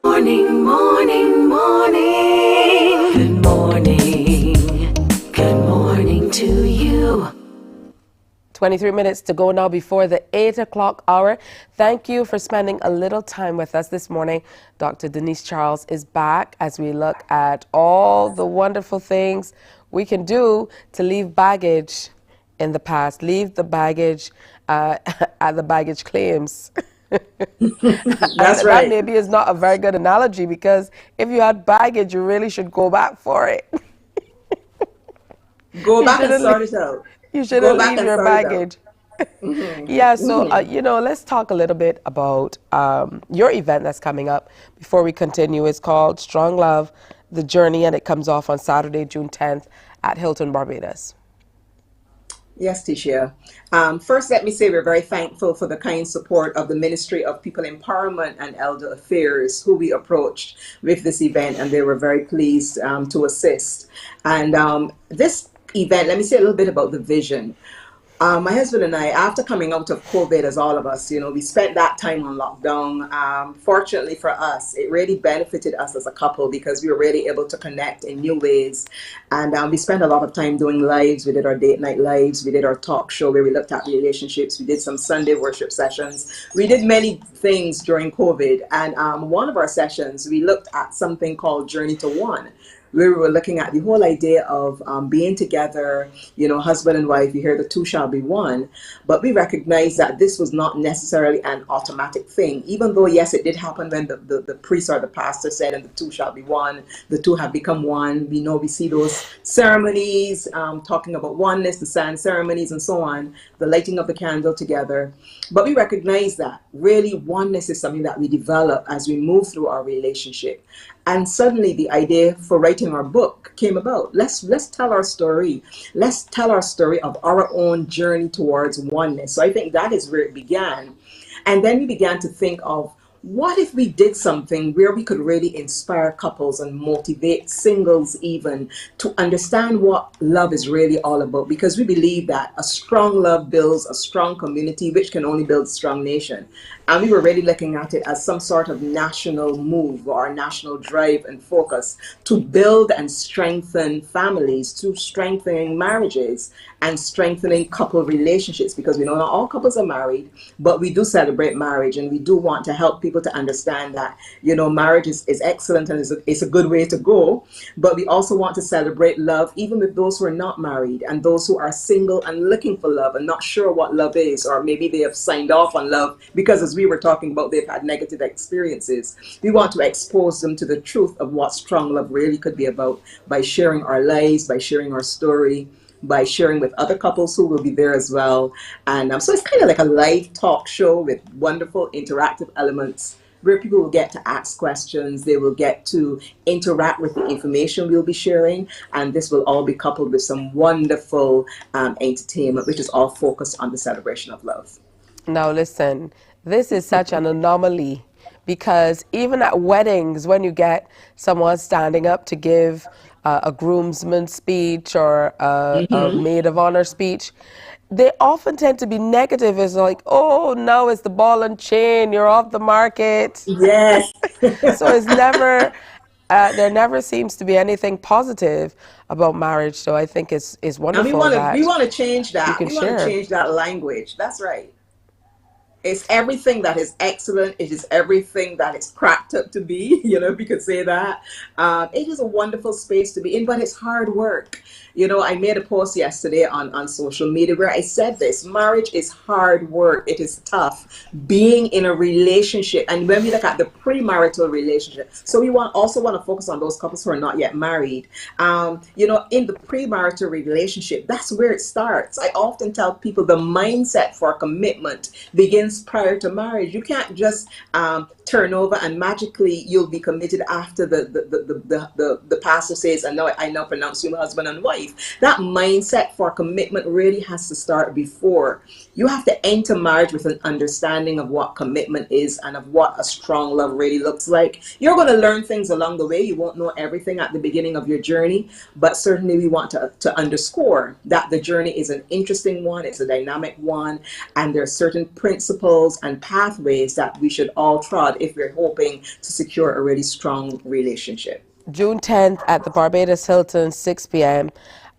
Morning, morning, morning. Good morning. Good morning to you. 23 minutes to go now before the 8 o'clock hour. Thank you for spending a little time with us this morning. Dr. Denise Charles is back as we look at all the wonderful things we can do to leave baggage in the past. Leave the baggage at the baggage claims. That's right. That maybe is not a very good analogy, because if you had baggage, you really should go back for it. Go back and sort it out. You shouldn't leave your baggage. Yeah, so, let's talk a little bit about your event that's coming up before we continue. It's called Strong Love, The Journey, and it comes off on Saturday, June 10th at Hilton Barbados. Yes, Tisha. First, let me say we're very thankful for the kind support of the Ministry of People Empowerment and Elder Affairs, who we approached with this event, and they were very pleased to assist. And this event, let me say a little bit about the vision. My husband and I, after coming out of COVID, as all of us, we spent that time on lockdown. Fortunately for us, it really benefited us as a couple because we were really able to connect in new ways. And we spent a lot of time doing lives. We did our date night lives. We did our talk show where we looked at relationships. We did some Sunday worship sessions. We did many things during COVID. And one of our sessions, we looked at something called Journey to One, where we were looking at the whole idea of being together, husband and wife. You hear the two shall be one, but we recognize that this was not necessarily an automatic thing, even though, yes, it did happen when the priest or the pastor said, and the two shall be one, the two have become one. We see those ceremonies talking about oneness, the sand ceremonies and so on, the lighting of the candle together. But we recognize that really oneness is something that we develop as we move through our relationship. And suddenly the idea for writing our book came about. Let's tell our story. Let's tell our story of our own journey towards oneness. So I think that is where it began. And then we began to think of what if we did something where we could really inspire couples and motivate singles even to understand what love is really all about? Because we believe that a strong love builds a strong community, which can only build a strong nation. And we were really looking at it as some sort of national move or national drive and focus to build and strengthen families, to strengthening marriages and strengthening couple relationships, because we know not all couples are married, but we do celebrate marriage, and we do want to help people to understand that, you know, marriage is excellent and is a good way to go, but we also want to celebrate love even with those who are not married and those who are single and looking for love and not sure what love is, or maybe they have signed off on love because, as we were talking about, they've had negative experiences. We want to expose them to the truth of what strong love really could be about by sharing our lives, by sharing our story, by sharing with other couples who will be there as well. And so it's kind of like a live talk show with wonderful interactive elements where people will get to ask questions, they will get to interact with the information we'll be sharing, and this will all be coupled with some wonderful entertainment, which is all focused on the celebration of love. Now listen, this is such an anomaly, because even at weddings, when you get someone standing up to give a groomsman speech or a maid of honor speech, they often tend to be negative. It's like, oh, now it's the ball and chain, you're off the market. Yes. So it's never, there never seems to be anything positive about marriage. So I think it's wonderful And we want to change that. you can We want to share. change that language. That's right. It's everything that is excellent. It is everything that it's cracked up to be, you know, if we could say that. It is a wonderful space to be in, but it's hard work. You know, I made a post yesterday on social media where I said this: marriage is hard work. It is tough being in a relationship. And when we look at the premarital relationship, so we also want to focus on those couples who are not yet married. You know, in the premarital relationship, that's where it starts. I often tell people the mindset for commitment begins prior to marriage. You can't just turn over and magically you'll be committed after the pastor says, I now pronounce you husband and wife. That mindset for commitment really has to start before. You have to enter marriage with an understanding of what commitment is and of what a strong love really looks like. You're going to learn things along the way. You won't know everything at the beginning of your journey, but certainly we want to underscore that the journey is an interesting one, it's a dynamic one, and there are certain principles and pathways that we should all trod if we're hoping to secure a really strong relationship. June 10th at the Barbados Hilton, 6 p.m.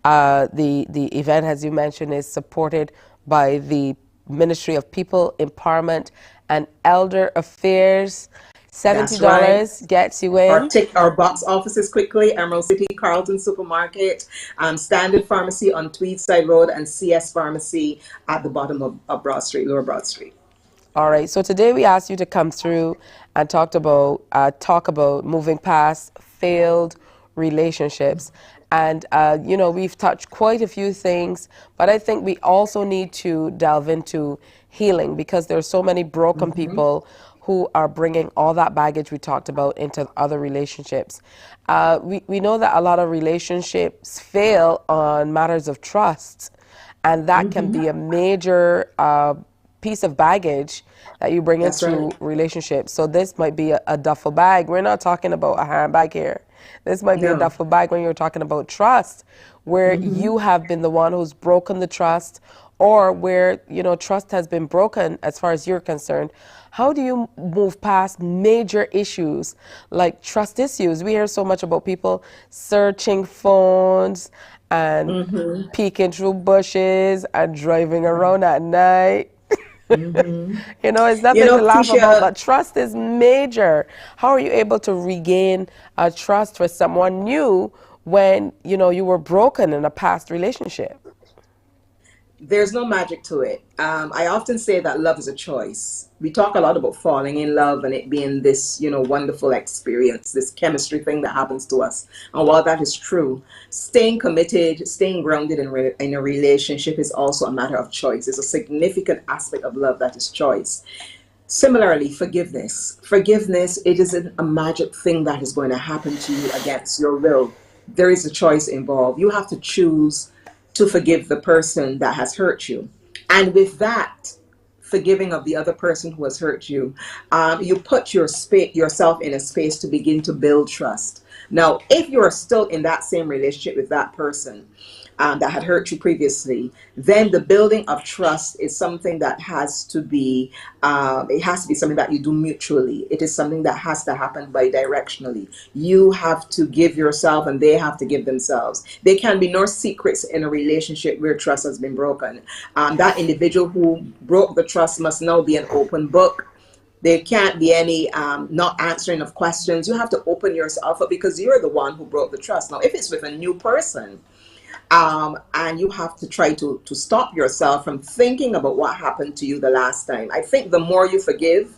The event, as you mentioned, is supported by the Ministry of People Empowerment and Elder Affairs. $70 right. Gets you in. Our box offices quickly: Emerald City, Carlton Supermarket, Standard Pharmacy on Tweedside Road, and CS Pharmacy at the bottom of Broad Street, Lower Broad Street. All right, so today we asked you to come through and talk about moving past failed relationships. And, you know, we've touched quite a few things, but I think we also need to delve into healing, because there are so many broken people who are bringing all that baggage we talked about into other relationships. We know that a lot of relationships fail on matters of trust, and that can be a major piece of baggage that you bring into relationships. So this might be a duffel bag. We're not talking about a handbag here. This might be a duffel bag when you're talking about trust, where you have been the one who's broken the trust, or where, you know, trust has been broken as far as you're concerned. How do you move past major issues like trust issues? We hear so much about people searching phones and peeking through bushes and driving around at night. You know, it's nothing to laugh about, but trust is major. How are you able to regain trust for someone new when, you know, you were broken in a past relationship? There's no magic to it. I often say that love is a choice. We talk a lot about falling in love and it being this, you know, wonderful experience, this chemistry thing that happens to us. And while that is true, staying committed, staying grounded in a relationship is also a matter of choice. It's a significant aspect of love that is choice. Similarly, forgiveness. Forgiveness, it isn't a magic thing that is going to happen to you against your will. There is a choice involved. You have to choose to forgive the person that has hurt you. And with that, forgiving of the other person who has hurt you, you put yourself in a space to begin to build trust. Now, if you're still in that same relationship with that person that had hurt you previously, then the building of trust is something that has to be, it has to be something that you do mutually. It is something that has to happen bidirectionally. You have to give yourself and they have to give themselves. There can be no secrets in a relationship where trust has been broken. That individual who broke the trust must now be an open book. There can't be any not answering of questions. You have to open yourself up because you're the one who broke the trust. Now, if it's with a new person, and you have to try to stop yourself from thinking about what happened to you the last time. I think the more you forgive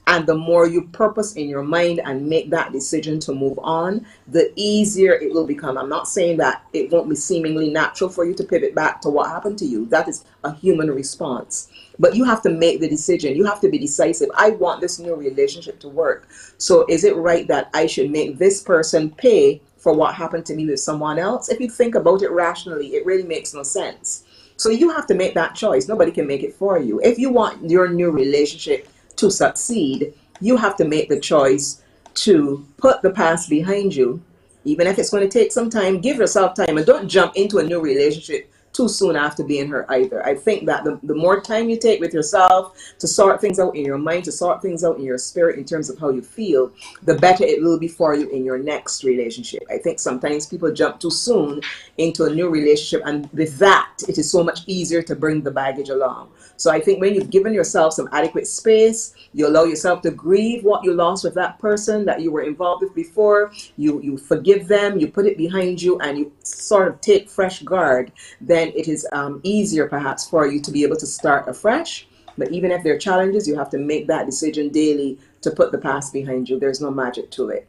and the more you purpose in your mind and make that decision to move on, the easier it will become. I'm not saying that it won't be seemingly natural for you to pivot back to what happened to you. That is a human response. But you have to make the decision. You have to be decisive. I want this new relationship to work. So is it right that I should make this person pay for what happened to me with someone else? If you think about it rationally, it really makes no sense. So you have to make that choice. Nobody can make it for you. If you want your new relationship to succeed, you have to make the choice to put the past behind you. Even if it's going to take some time, give yourself time and don't jump into a new relationship too soon after being hurt either. I think that the more time you take with yourself to sort things out in your mind, to sort things out in your spirit in terms of how you feel, the better it will be for you in your next relationship. I think sometimes people jump too soon into a new relationship, and with that, it is so much easier to bring the baggage along. So I think when you've given yourself some adequate space, you allow yourself to grieve what you lost with that person that you were involved with before, you forgive them, you put it behind you, and you sort of take fresh guard, then it is easier perhaps for you to be able to start afresh. But even if there are challenges, you have to make that decision daily to put the past behind you. There's no magic to it.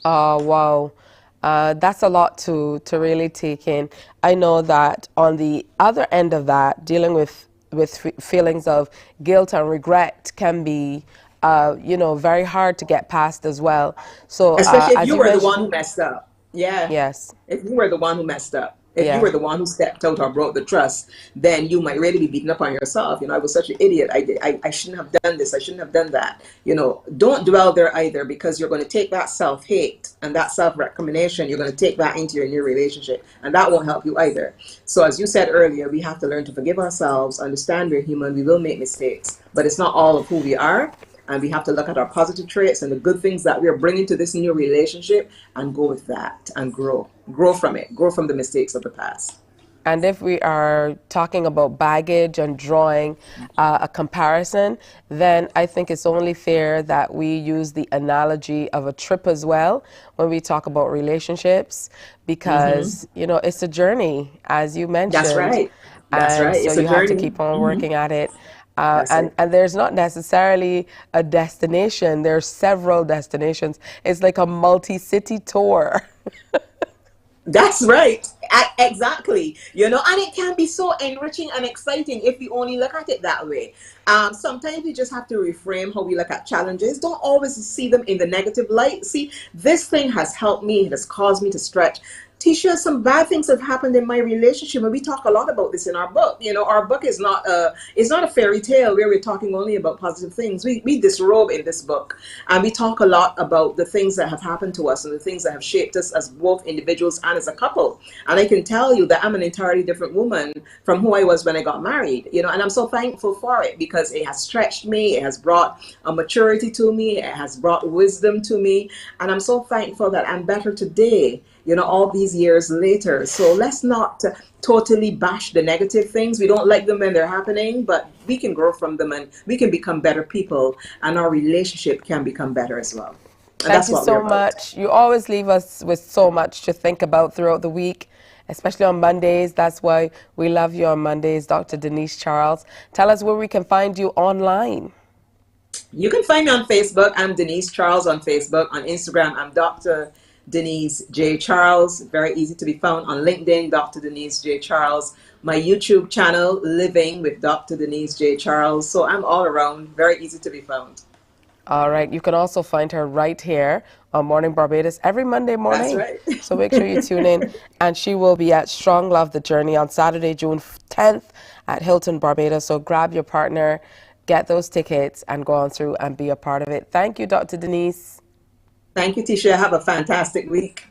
Wow. That's a lot to really take in. I know that on the other end of that, dealing with feelings of guilt and regret can be, very hard to get past as well. So, especially if as you you were the mentioned, one who messed up. Yeah. yes, If you were the one who messed up, if you yeah. were the one who stepped out or broke the trust, then you might really be beating up on yourself. I was such an idiot. I shouldn't have done this. I shouldn't have done that. Don't dwell there either, because you're going to take that self-hate and that self-recrimination, you're going to take that into your new relationship, and that won't help you either. So as you said earlier, we have to learn to forgive ourselves, understand we're human, we will make mistakes, but it's not all of who we are. And we have to look at our positive traits and the good things that we are bringing to this new relationship and go with that and grow from it, grow from the mistakes of the past. And if we are talking about baggage and drawing a comparison, then I think it's only fair that we use the analogy of a trip as well when we talk about relationships, because, it's a journey, as you mentioned. That's right. That's and right. so It's a you have to journey. keep on Mhm. working at it. That's And it. there's not necessarily a destination. There's several destinations. It's like a multi-city tour. That's right. Exactly. And it can be so enriching and exciting if we only look at it that way. Sometimes we just have to reframe how we look at challenges. Don't always see them in the negative light. See, this thing has helped me. It has caused me to stretch. Tisha, some bad things have happened in my relationship, and we talk a lot about this in our book. Our book is not a fairy tale where we're talking only about positive things. We disrobe in this book, and we talk a lot about the things that have happened to us and the things that have shaped us as both individuals and as a couple. And I can tell you that I'm an entirely different woman from who I was when I got married. And I'm so thankful for it, because it has stretched me, it has brought a maturity to me, it has brought wisdom to me, and I'm so thankful that I'm better today, all these years later. So let's not totally bash the negative things. We don't like them when they're happening, but we can grow from them and we can become better people, and our relationship can become better as well. And Thank you so much. You always leave us with so much to think about throughout the week, especially on Mondays. That's why we love you on Mondays, Dr. Denise Charles. Tell us where we can find you online. You can find me on Facebook. I'm Denise Charles on Facebook. On Instagram, I'm Dr. Denise J. Charles. Very easy to be found. On LinkedIn, Dr. Denise J. Charles. My YouTube channel, Living with Dr. Denise J. Charles. So I'm all around. Very easy to be found. All right. You can also find her right here on Morning Barbados every Monday morning. That's right. So make sure you tune in. And she will be at Strong Love the Journey on Saturday, June 10th at Hilton Barbados. So grab your partner, get those tickets, and go on through and be a part of it. Thank you, Dr. Denise. Thank you, Tisha. Have a fantastic week.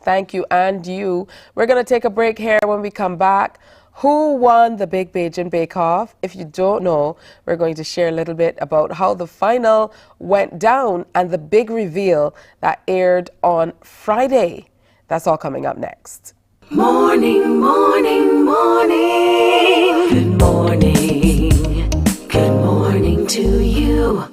Thank you, and you. We're going to take a break here. When we come back, who won the Big Bajan Bake Off? If you don't know, we're going to share a little bit about how the final went down and the big reveal that aired on Friday. That's all coming up next. Morning, morning, morning. Good morning. Good morning to you.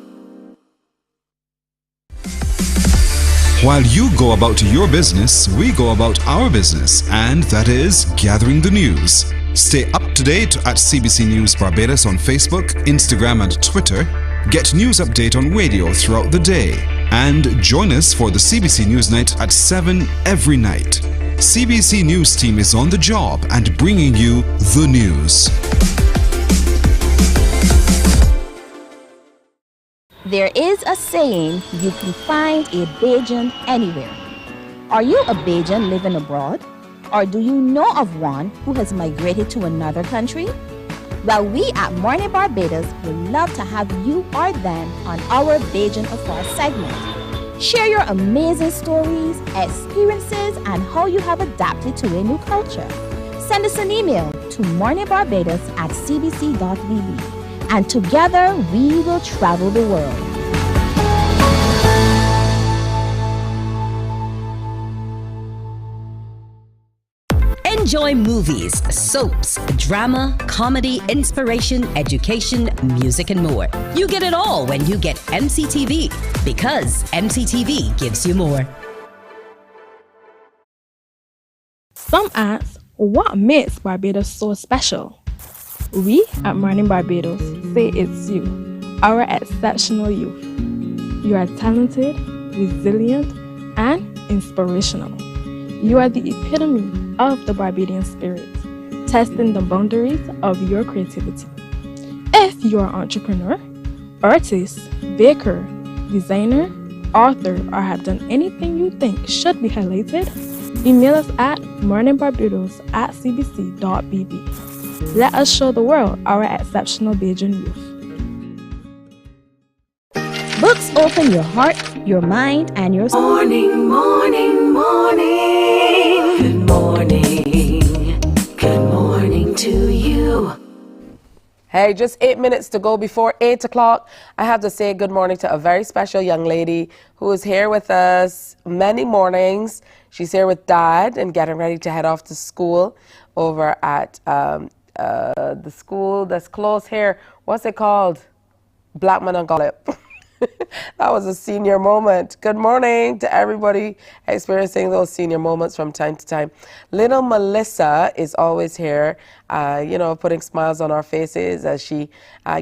While you go about your business, we go about our business, and that is gathering the news. Stay up to date at CBC News Barbados on Facebook, Instagram, and Twitter. Get news update on radio throughout the day. And join us for the CBC News Night at 7 every night. CBC News team is on the job and bringing you the news. There is a saying, you can find a Bajan anywhere. Are you a Bajan living abroad? Or do you know of one who has migrated to another country? Well, we at Mornin Barbados would love to have you or them on our Bajan Afar segment. Share your amazing stories, experiences, and how you have adapted to a new culture. Send us an email to morninbarbados@cbc.bb. And together we will travel the world. Enjoy movies, soaps, drama, comedy, inspiration, education, music, and more. You get it all when you get MCTV, because MCTV gives you more. Some ask, what makes Barbados so special? We at Mornin Barbados say it's you, our exceptional youth. You are talented, resilient, and inspirational. You are the epitome of the Barbadian spirit, testing the boundaries of your creativity. If you are an entrepreneur, artist, baker, designer, author, or have done anything you think should be highlighted, email us at morninbarbados@cbc.bb. Let us show the world our exceptional Bajan youth. Books open your heart, your mind, and your soul. Morning, morning, morning. Good morning. Good morning to you. Hey, just 8 minutes to go before 8 o'clock. I have to say good morning to a very special young lady who is here with us many mornings. She's here with Dad and getting ready to head off to school over at the school that's close here. What's it called? Blackman and Gollop. That was a senior moment. Good morning to everybody experiencing those senior moments from time to time. Little Melissa is always here, putting smiles on our faces as she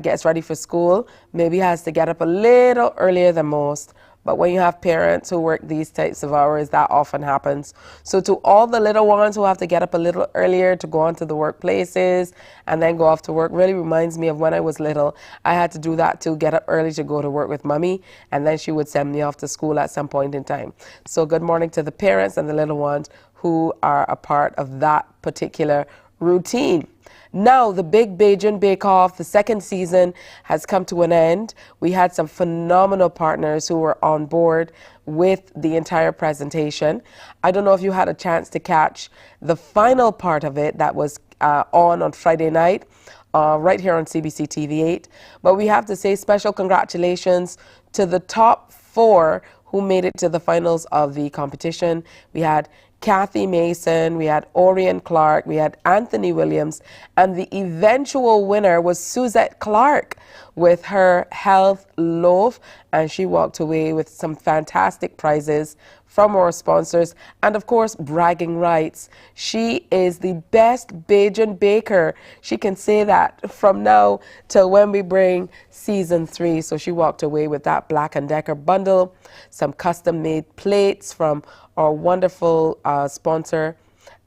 gets ready for school. Maybe has to get up a little earlier than most. But when you have parents who work these types of hours, that often happens. So to all the little ones who have to get up a little earlier to go on to the workplaces and then go off to work, really reminds me of when I was little. I had to do that too, get up early to go to work with Mommy, and then she would send me off to school at some point in time. So good morning to the parents and the little ones who are a part of that particular routine. Now, the Big Bajan Bake Off, the second season, has come to an end. We had some phenomenal partners who were on board with the entire presentation. I don't know if you had a chance to catch the final part of it that was on Friday night, right here on CBC TV8. But we have to say special congratulations to the top 4 who made it to the finals of the competition. We had Kathy Mason, we had Orion Clark, we had Anthony Williams, and the eventual winner was Suzette Clark with her health loaf, and she walked away with some fantastic prizes from our sponsors and of course bragging rights. She is the best Bajan baker. She can say that from now till when we bring season 3. So she walked away with that Black & Decker bundle, some custom made plates from our wonderful sponsor,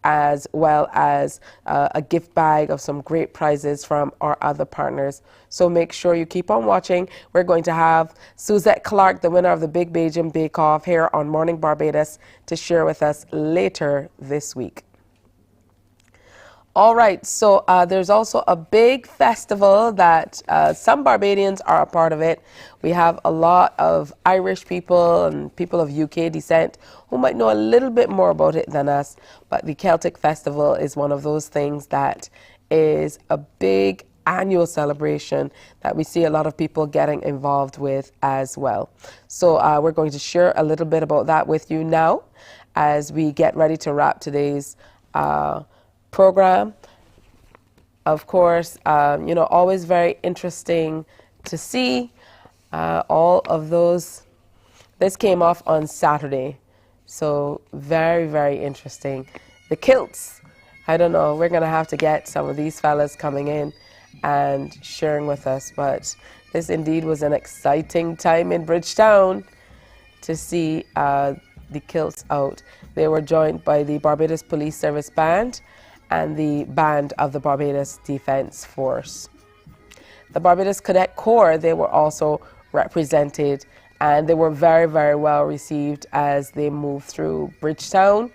as well as a gift bag of some great prizes from our other partners. So make sure you keep on watching. We're going to have Suzette Clark, the winner of the Big Bajan Bake Off, here on Morning Barbados to share with us later this week. All right, so there's also a big festival that some Barbadians are a part of it. We have a lot of Irish people and people of UK descent who might know a little bit more about it than us, but the Celtic Festival is one of those things that is a big annual celebration that we see a lot of people getting involved with as well. So we're going to share a little bit about that with you now as we get ready to wrap today's program. Of course, you know, always very interesting to see all of those. This came off on Saturday, so very, very interesting. The kilts, I don't know, we're going to have to get some of these fellas coming in and sharing with us, but this indeed was an exciting time in Bridgetown to see the kilts out. They were joined by the Barbados Police Service Band and the band of the Barbados Defence Force. The Barbados Cadet Corps, they were also represented, and they were very, very well received as they moved through Bridgetown.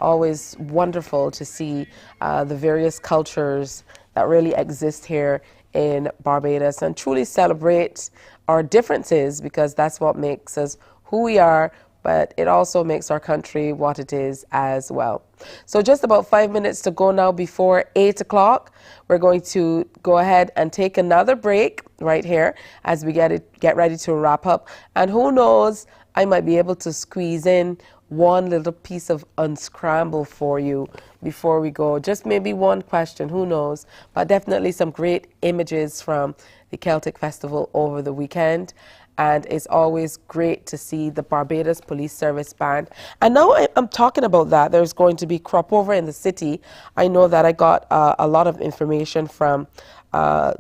Always wonderful to see the various cultures that really exist here in Barbados and truly celebrate our differences, because that's what makes us who we are, but it also makes our country what it is as well. So just about 5 minutes to go now before 8 o'clock. We're going to go ahead and take another break right here as we get ready to wrap up. And who knows, I might be able to squeeze in one little piece of unscramble for you before we go. Just maybe one question, who knows? But definitely some great images from the Celtic Festival over the weekend. And it's always great to see the Barbados Police Service Band. And now I'm talking about that, there's going to be crop over in the city. I know that I got a lot of information from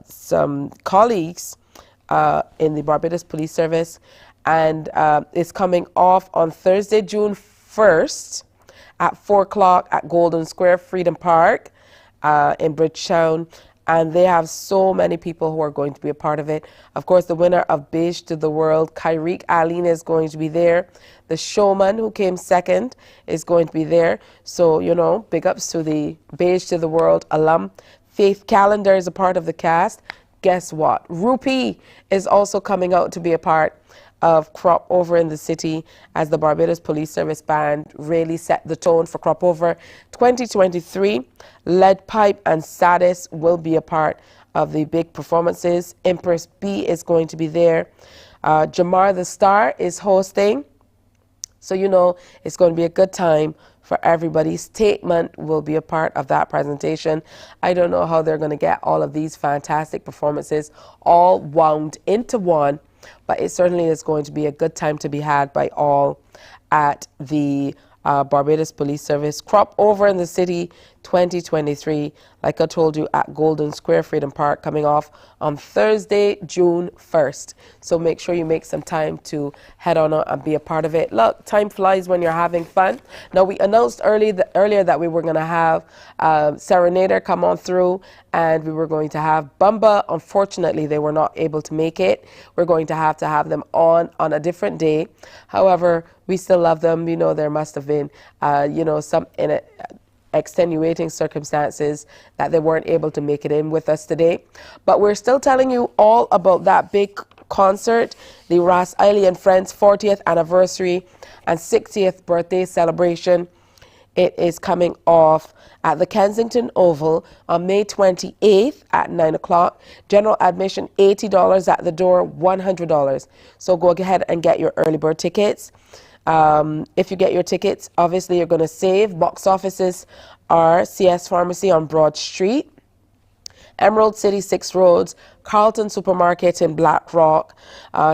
some colleagues in the Barbados Police Service, and it's coming off on Thursday, June 1st at 4 o'clock at Golden Square, Freedom Park in Bridgetown. And they have so many people who are going to be a part of it. Of course, the winner of Beige to the World, Kyrique Aline, is going to be there. The showman who came second is going to be there. So, you know, big ups to the Beige to the World alum. Faith Calendar is a part of the cast. Guess what? Rupee is also coming out to be a part of Crop Over in the City, as the Barbados Police Service Band really set the tone for Crop Over 2023. Lead Pipe and Sadis will be a part of the big performances. Empress B is going to be there. Jamar the Star is hosting. So, you know, it's going to be a good time for everybody. Statement will be a part of that presentation. I don't know how they're going to get all of these fantastic performances all wound into one, but it certainly is going to be a good time to be had by all at the Barbados Police Service Crop Over in the City 2023, like I told you, at Golden Square, Freedom Park, coming off on Thursday, June 1st. So make sure you make some time to head on out and be a part of it. Look, time flies when you're having fun. Now, we announced earlier that we were going to have Serenader come on through, and we were going to have Bumba. Unfortunately, they were not able to make it. We're going to have them on a different day. However, we still love them. You know, there must have been, you know, some extenuating circumstances that they weren't able to make it in with us today. But we're still telling you all about that big concert, the Ras Eili and Friends 40th anniversary and 60th birthday celebration. It is coming off at the Kensington Oval on May 28th at 9 o'clock. General admission $80 at the door, $100. So go ahead and get your early bird tickets. If you get your tickets, obviously you're going to save. Box offices are CS Pharmacy on Broad Street, Emerald City 6 Roads, Carlton Supermarket in Black Rock,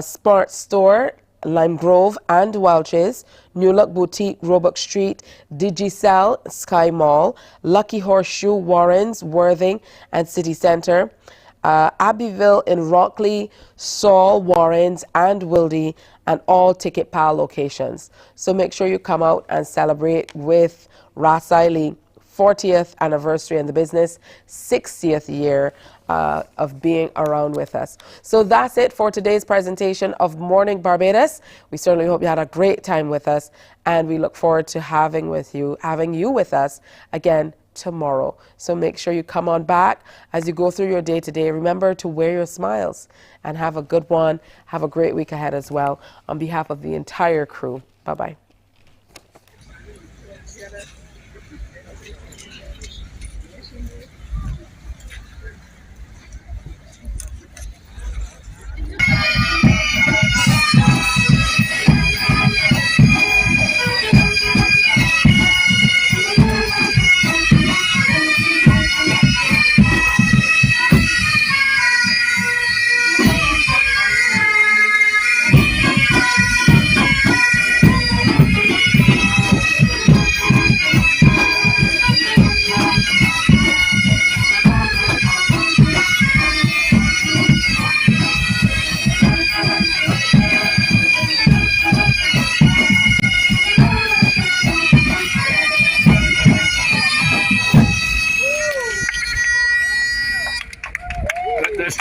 Smart Store, Lime Grove and Welch's, New Look Boutique, Roebuck Street, Digicel, Sky Mall, Lucky Horseshoe, Warrens, Worthing and City Centre, Abbeville in Rockley, Saul, Warrens and Wildy, and all Ticket Pal locations. So make sure you come out and celebrate with Ras Eili 40th anniversary in the business, 60th year of being around with us. So that's it for today's presentation of Morning Barbados. We certainly hope you had a great time with us, and we look forward to having you with us again tomorrow. So make sure you come on back as you go through your day today. Remember to wear your smiles and have a good one. Have a great week ahead as well. On behalf of the entire crew, bye-bye. This